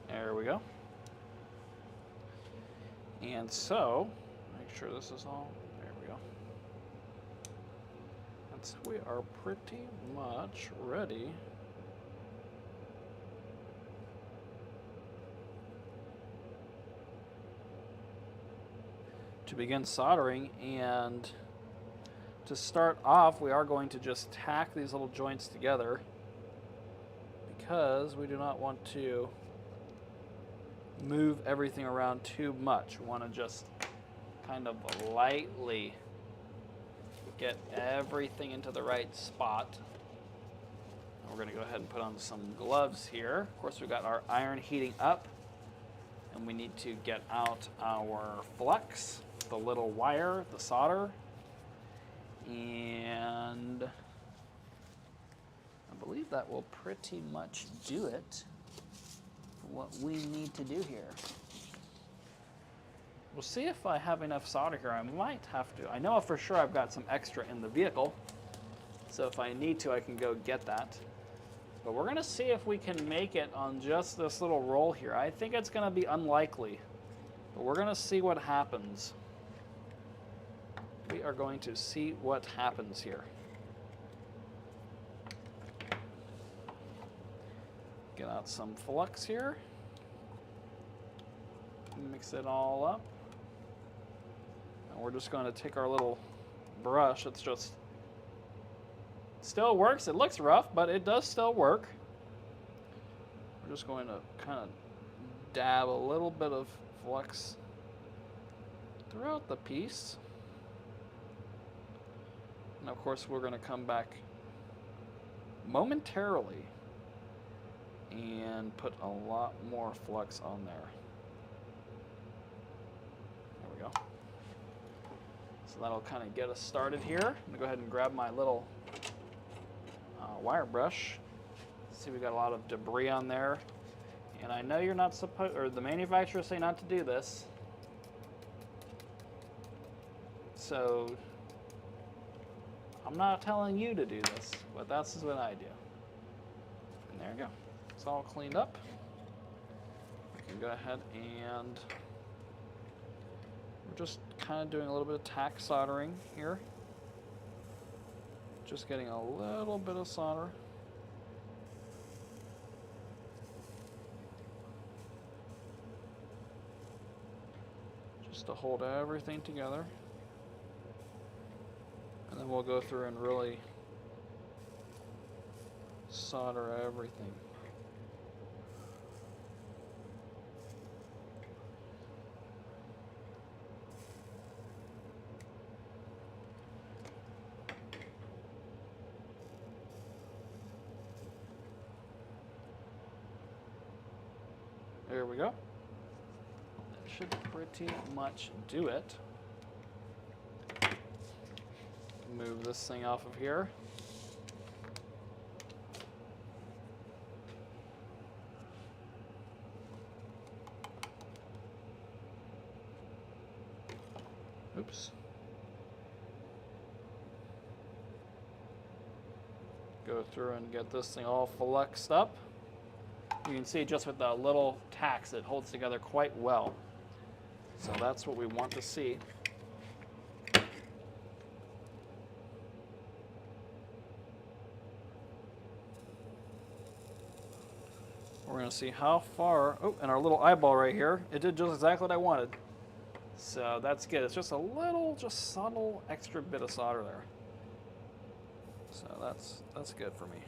There we go. And so, make sure this is all, there we go. And so we are pretty much ready to begin soldering. And to start off, we are going to just tack these little joints together because we do not want to move everything around too much. We want to just kind of lightly get everything into the right spot. And we're going to go ahead and put on some gloves here. Of course, we've got our iron heating up, and we need to get out our flux, the little wire, the solder, and I believe that will pretty much do it for what we need to do here. We'll see if I have enough solder here. I might have to. I know for sure I've got some extra in the vehicle, so if I need to, I can go get that. But we're going to see if we can make it on just this little roll here. I think it's going to be unlikely, but we're going to see what happens. We are going to see what happens here. Get out some flux here. Mix it all up. And we're just going to take our little brush. It's just still works. It looks rough, but it does still work. We're just going to kind of dab a little bit of flux throughout the piece. And of course, we're going to come back momentarily and put a lot more flux on there. There we go. So that'll kind of get us started here. I'm going to go ahead and grab my little wire brush. See, we got a lot of debris on there. And I know you're not supposed, or the manufacturers say not to do this. So I'm not telling you to do this, but that's what I do. And there you go. It's all cleaned up. We can go ahead and we're just kind of doing a little bit of tack soldering here. Just getting a little bit of solder. Just to hold everything together. And then we'll go through and really solder everything. There we go. That should pretty much do it. Move this thing off of here. Oops. Go through and get this thing all fluxed up. You can see just with the little tacks, it holds together quite well. So that's what we want to see. We're going to see how far, oh, and our little eyeball right here, it did just exactly what I wanted. So that's good. It's just a little, just subtle extra bit of solder there. So that's good for me.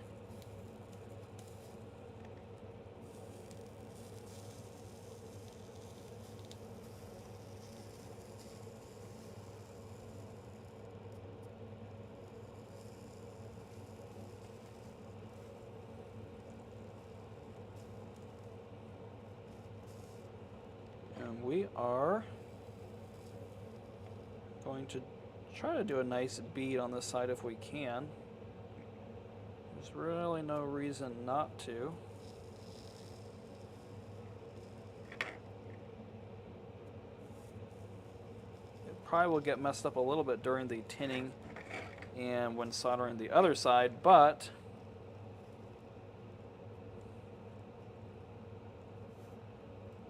And we are going to try to do a nice bead on this side if we can. There's really no reason not to. It probably will get messed up a little bit during the tinning and when soldering the other side, but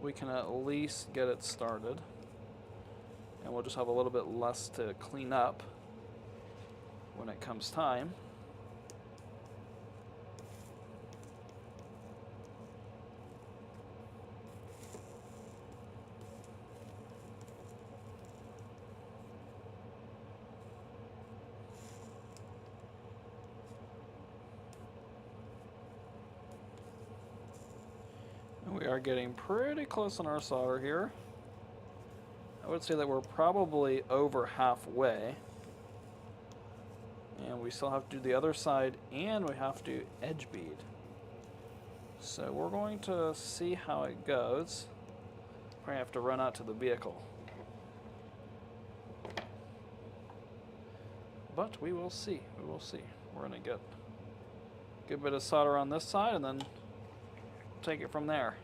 we can at least get it started. And we'll just have a little bit less to clean up when it comes time. are getting pretty close on our solder here. I would say that we're probably over halfway. And we still have to do the other side, and we have to edge bead. So we're going to see how it goes. We're going to have to run out to the vehicle. But we will see. We will see. We're going to get a good bit of solder on this side, and then take it from there.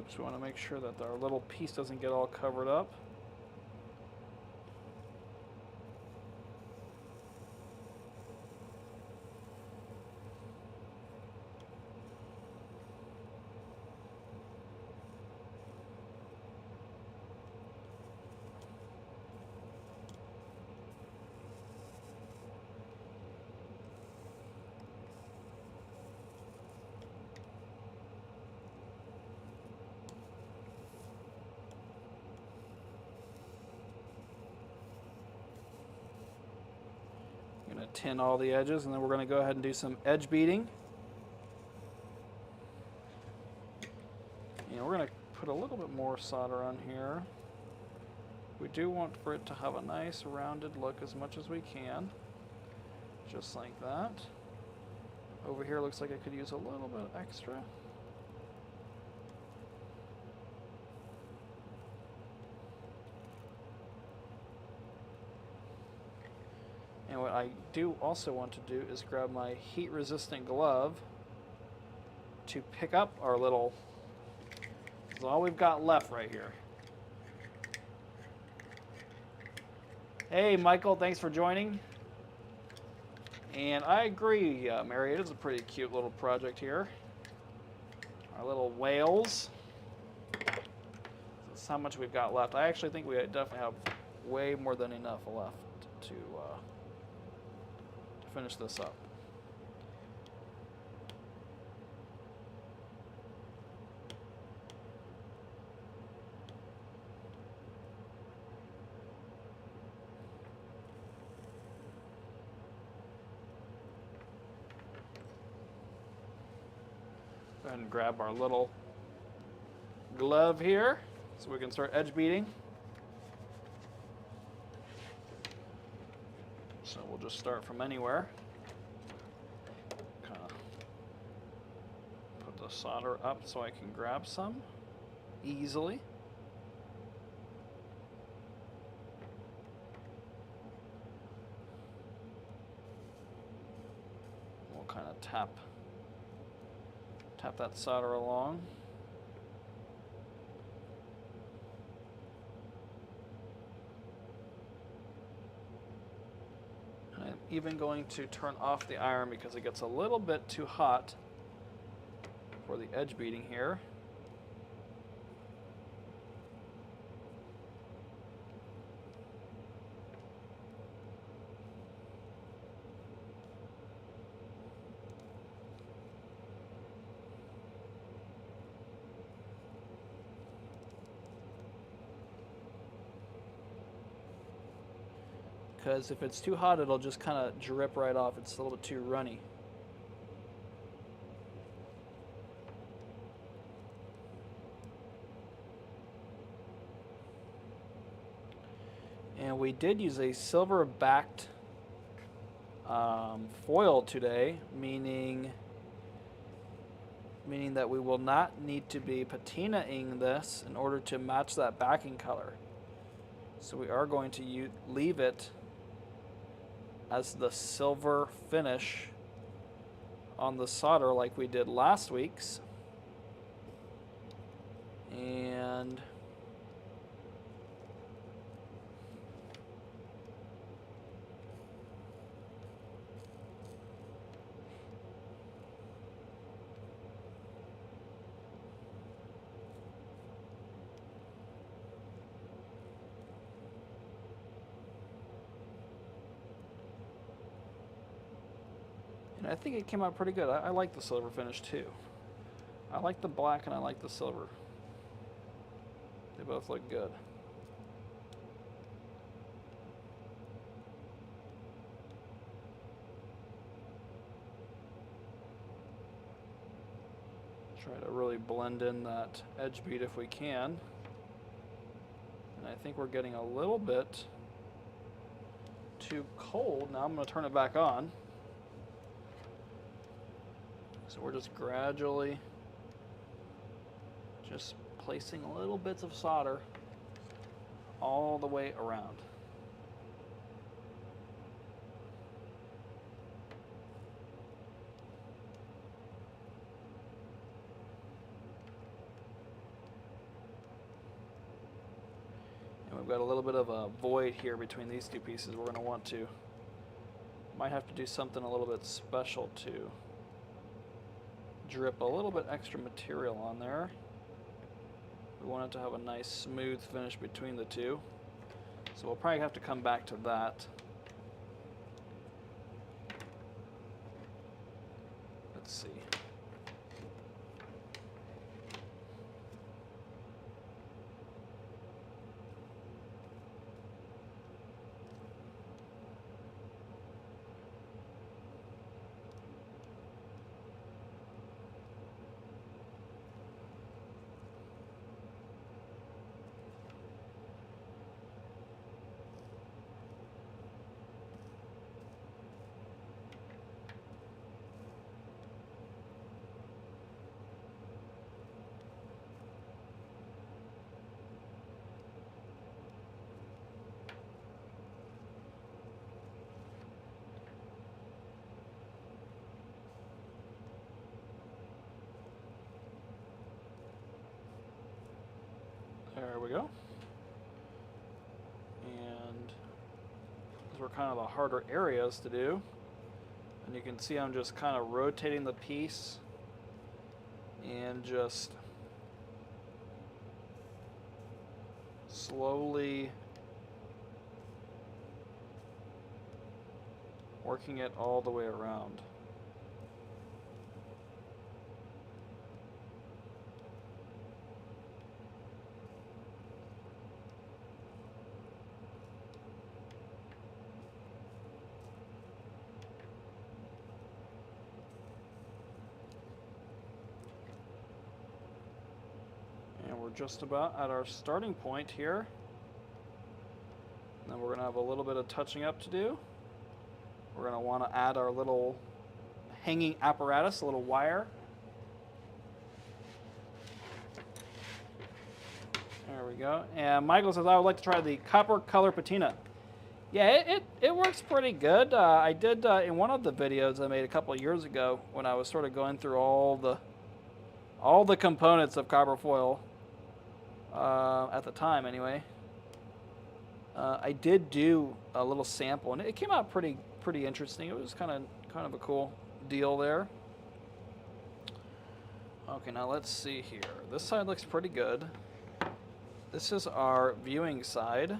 Oops, we want to make sure that our little piece doesn't get all covered up. Going to tin all the edges, and then we're going to go ahead and do some edge beading. And we're going to put a little bit more solder on here. We do want for it to have a nice rounded look as much as we can. Just like that. Over here looks like I could use a little bit extra. And what I do also want to do is grab my heat-resistant glove to pick up our little, this is all we've got left right here. Hey Michael, thanks for joining. And I agree, Mary, it is a pretty cute little project here. Our little whales. That's how much we've got left. I actually think we definitely have way more than enough left to finish this up. Go ahead and grab our little glove here so we can start edge beading. So we'll just start from anywhere. Kind of put the solder up so I can grab some easily. We'll kind of tap that solder along. I'm even going to turn off the iron because it gets a little bit too hot for the edge beading here. Because if it's too hot, it'll just kind of drip right off. It's a little bit too runny. And we did use a silver-backed foil today, meaning that we will not need to be patinaing this in order to match that backing color. So we are going to leave it as the silver finish on the solder like we did last week's. And And I think it came out pretty good. I like the silver finish too. I like the black and I like the silver. They both look good. Try to really blend in that edge bead if we can. And I think we're getting a little bit too cold. Now I'm going to turn it back on. So we're just gradually just placing little bits of solder all the way around. And we've got a little bit of a void here between these two pieces. We're going to want to, might have to do something a little bit special to drip a little bit extra material on there. We want it to have a nice smooth finish between the two. So we'll probably have to come back to that. Let's see. There we go. And those were kind of the harder areas to do. And you can see I'm just kind of rotating the piece and just slowly working it all the way around. We're just about at our starting point here. And then we're going to have a little bit of touching up to do. We're going to want to add our little hanging apparatus, a little wire. There we go. And Michael says, I would like to try the copper color patina. Yeah, it works pretty good. I did in one of the videos I made a couple of years ago when I was sort of going through all the components of copper foil. At the time, anyway. I did do a little sample, and it came out pretty interesting. It was kind of a cool deal there. Okay, now let's see here. This side looks pretty good. This is our viewing side.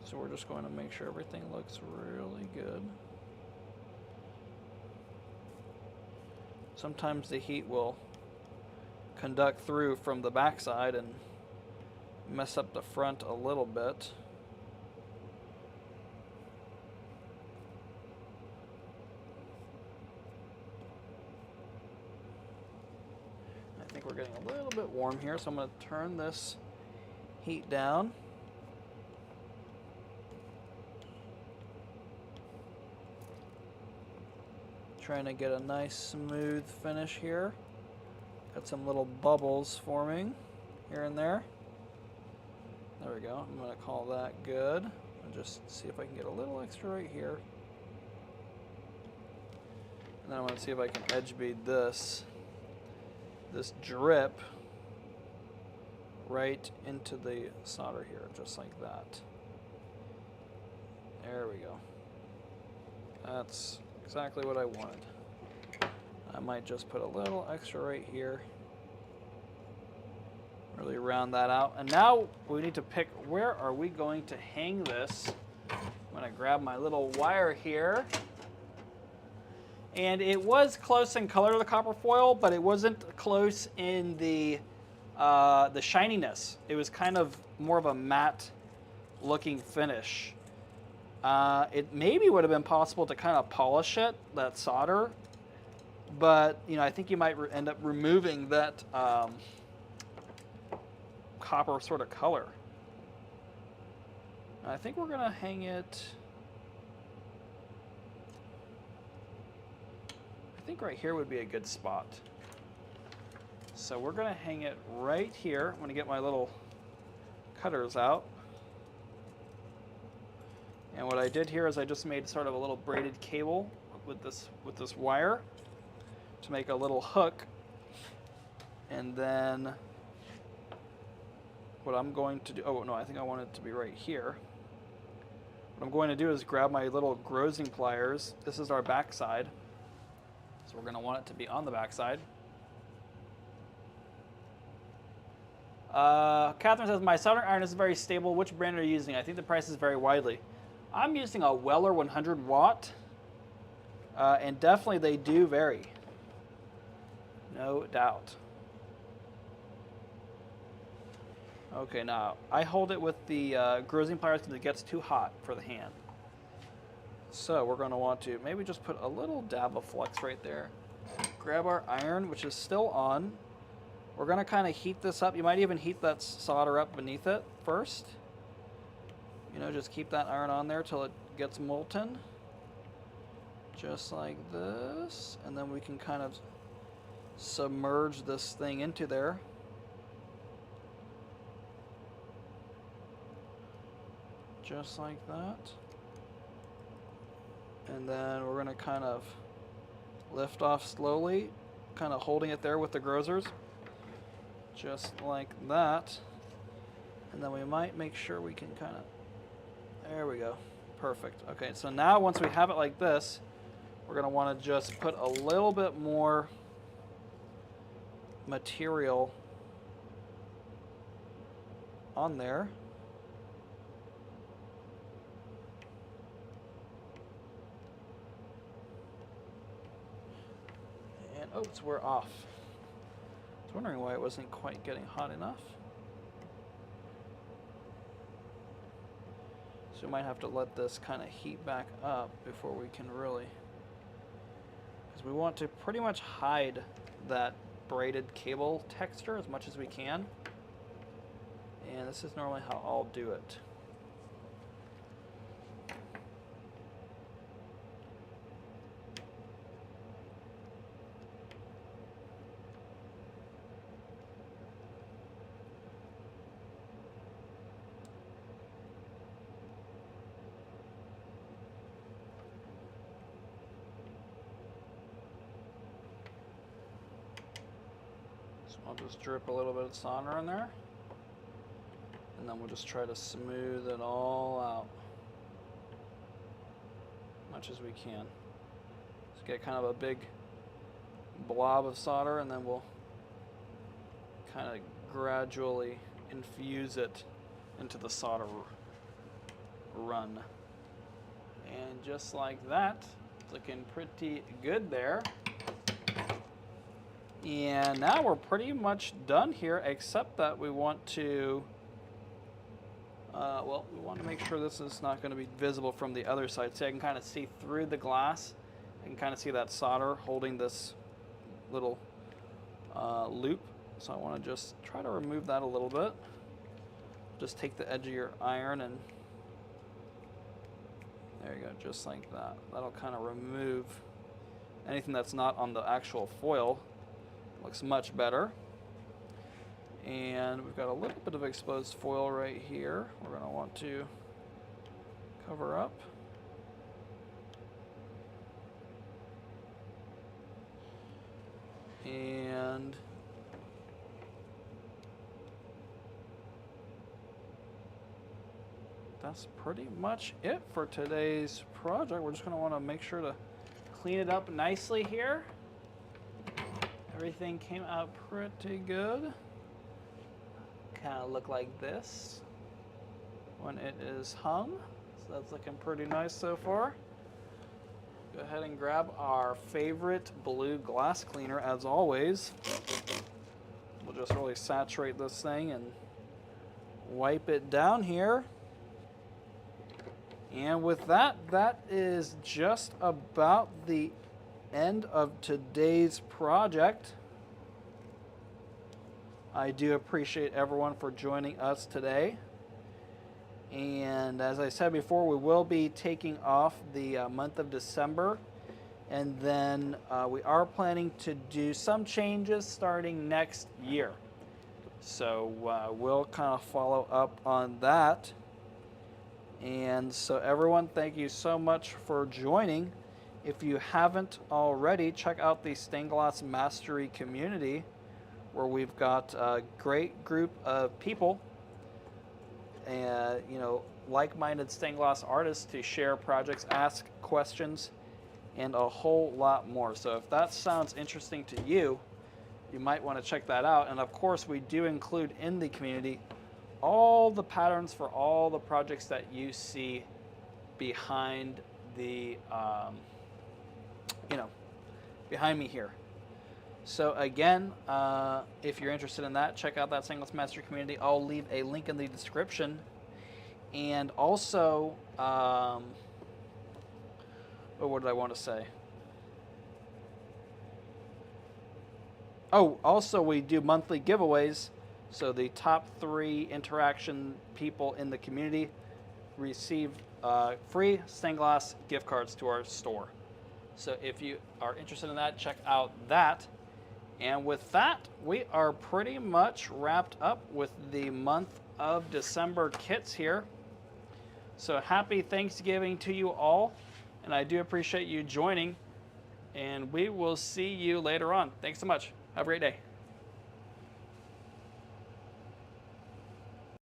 So we're just going to make sure everything looks really good. Sometimes the heat will conduct through from the backside and mess up the front a little bit. I think we're getting a little bit warm here, so I'm going to turn this heat down. Trying to get a nice smooth finish here. Got some little bubbles forming here and there. There we go. I'm going to call that good. I'll just see if I can get a little extra right here. And then I want to see if I can edge bead this drip right into the solder here, just like that. There we go. That's exactly what I wanted. I might just put a little extra right here. Really round that out. And now we need to pick, where are we going to hang this? I'm going to grab my little wire here. And it was close in color to the copper foil, but it wasn't close in the shininess. It was kind of more of a matte looking finish. It maybe would have been possible to kind of polish it, that solder, but I think you might end up removing that copper sort of color. I think we're gonna hang it. I think right here would be a good spot. So we're gonna hang it right here. I'm gonna get my little cutters out. And what I did here is I just made sort of a little braided cable with this wire to make a little hook. And then what I'm going to do, oh no, I think I want it to be right here. What I'm going to do is grab my little grozing pliers. This is our back side. So we're going to want it to be on the back side. Catherine says, my soldering iron is very stable. Which brand are you using? I think the prices vary widely. I'm using a Weller 100 watt. And definitely they do vary. No doubt. Okay, now I hold it with the grozing pliers because it gets too hot for the hand. So we're going to want to maybe just put a little dab of flux right there. Grab our iron, which is still on. We're going to kind of heat this up. You might even heat that solder up beneath it first. Just keep that iron on there till it gets molten. Just like this. And then we can kind of submerge this thing into there. Just like that. And then we're going to kind of lift off slowly, kind of holding it there with the grozers. Just like that. And then we might make sure we can kind of, there we go. Perfect. Okay, so now once we have it like this, we're going to want to just put a little bit more material on there. And oops, we're off. I was wondering why it wasn't quite getting hot enough. So we might have to let this kind of heat back up before we can really, because we want to pretty much hide that braided cable texture as much as we can. And this is normally how I'll do it. I'll just drip a little bit of solder in there, and then we'll just try to smooth it all out as much as we can. Just get kind of a big blob of solder, and then we'll kind of gradually infuse it into the solder run. And just like that, it's looking pretty good there. And now we're pretty much done here, except that we want to, we want to make sure this is not going to be visible from the other side. So I can kind of see through the glass. I can kind of see that solder holding this little loop. So I want to just try to remove that a little bit. Just take the edge of your iron and there you go, just like that. That'll kind of remove anything that's not on the actual foil. Looks much better. And we've got a little bit of exposed foil right here. We're going to want to cover up. And that's pretty much it for today's project. We're just going to want to make sure to clean it up nicely here. Everything came out pretty good. Kind of look like this when it is hung. So that's looking pretty nice so far. Go ahead and grab our favorite blue glass cleaner as always. We'll just really saturate this thing and wipe it down here. And with that, that is just about the end of today's project. I do appreciate everyone for joining us today. And as I said before, we will be taking off the month of December. And then we are planning to do some changes starting next year. So we'll kind of follow up on that. And so everyone, thank you so much for joining. If you haven't already, check out the Stained Glass Mastery community, where we've got a great group of people and like-minded stained glass artists to share projects, ask questions, and a whole lot more. So if that sounds interesting to you, you might want to check that out. And of course, we do include in the community all the patterns for all the projects that you see behind the behind me here. So again, if you're interested in that, check out that Stained Glass Mastery community. I'll leave a link in the description. And also, what did I want to say? Oh, also we do monthly giveaways. So the top 3 interaction people in the community receive free stained glass gift cards to our store. So if you are interested in that, check out that. And with that, we are pretty much wrapped up with the month of December kits here. So happy Thanksgiving to you all, and I do appreciate you joining, and we will see you later on. Thanks so much. Have a great day.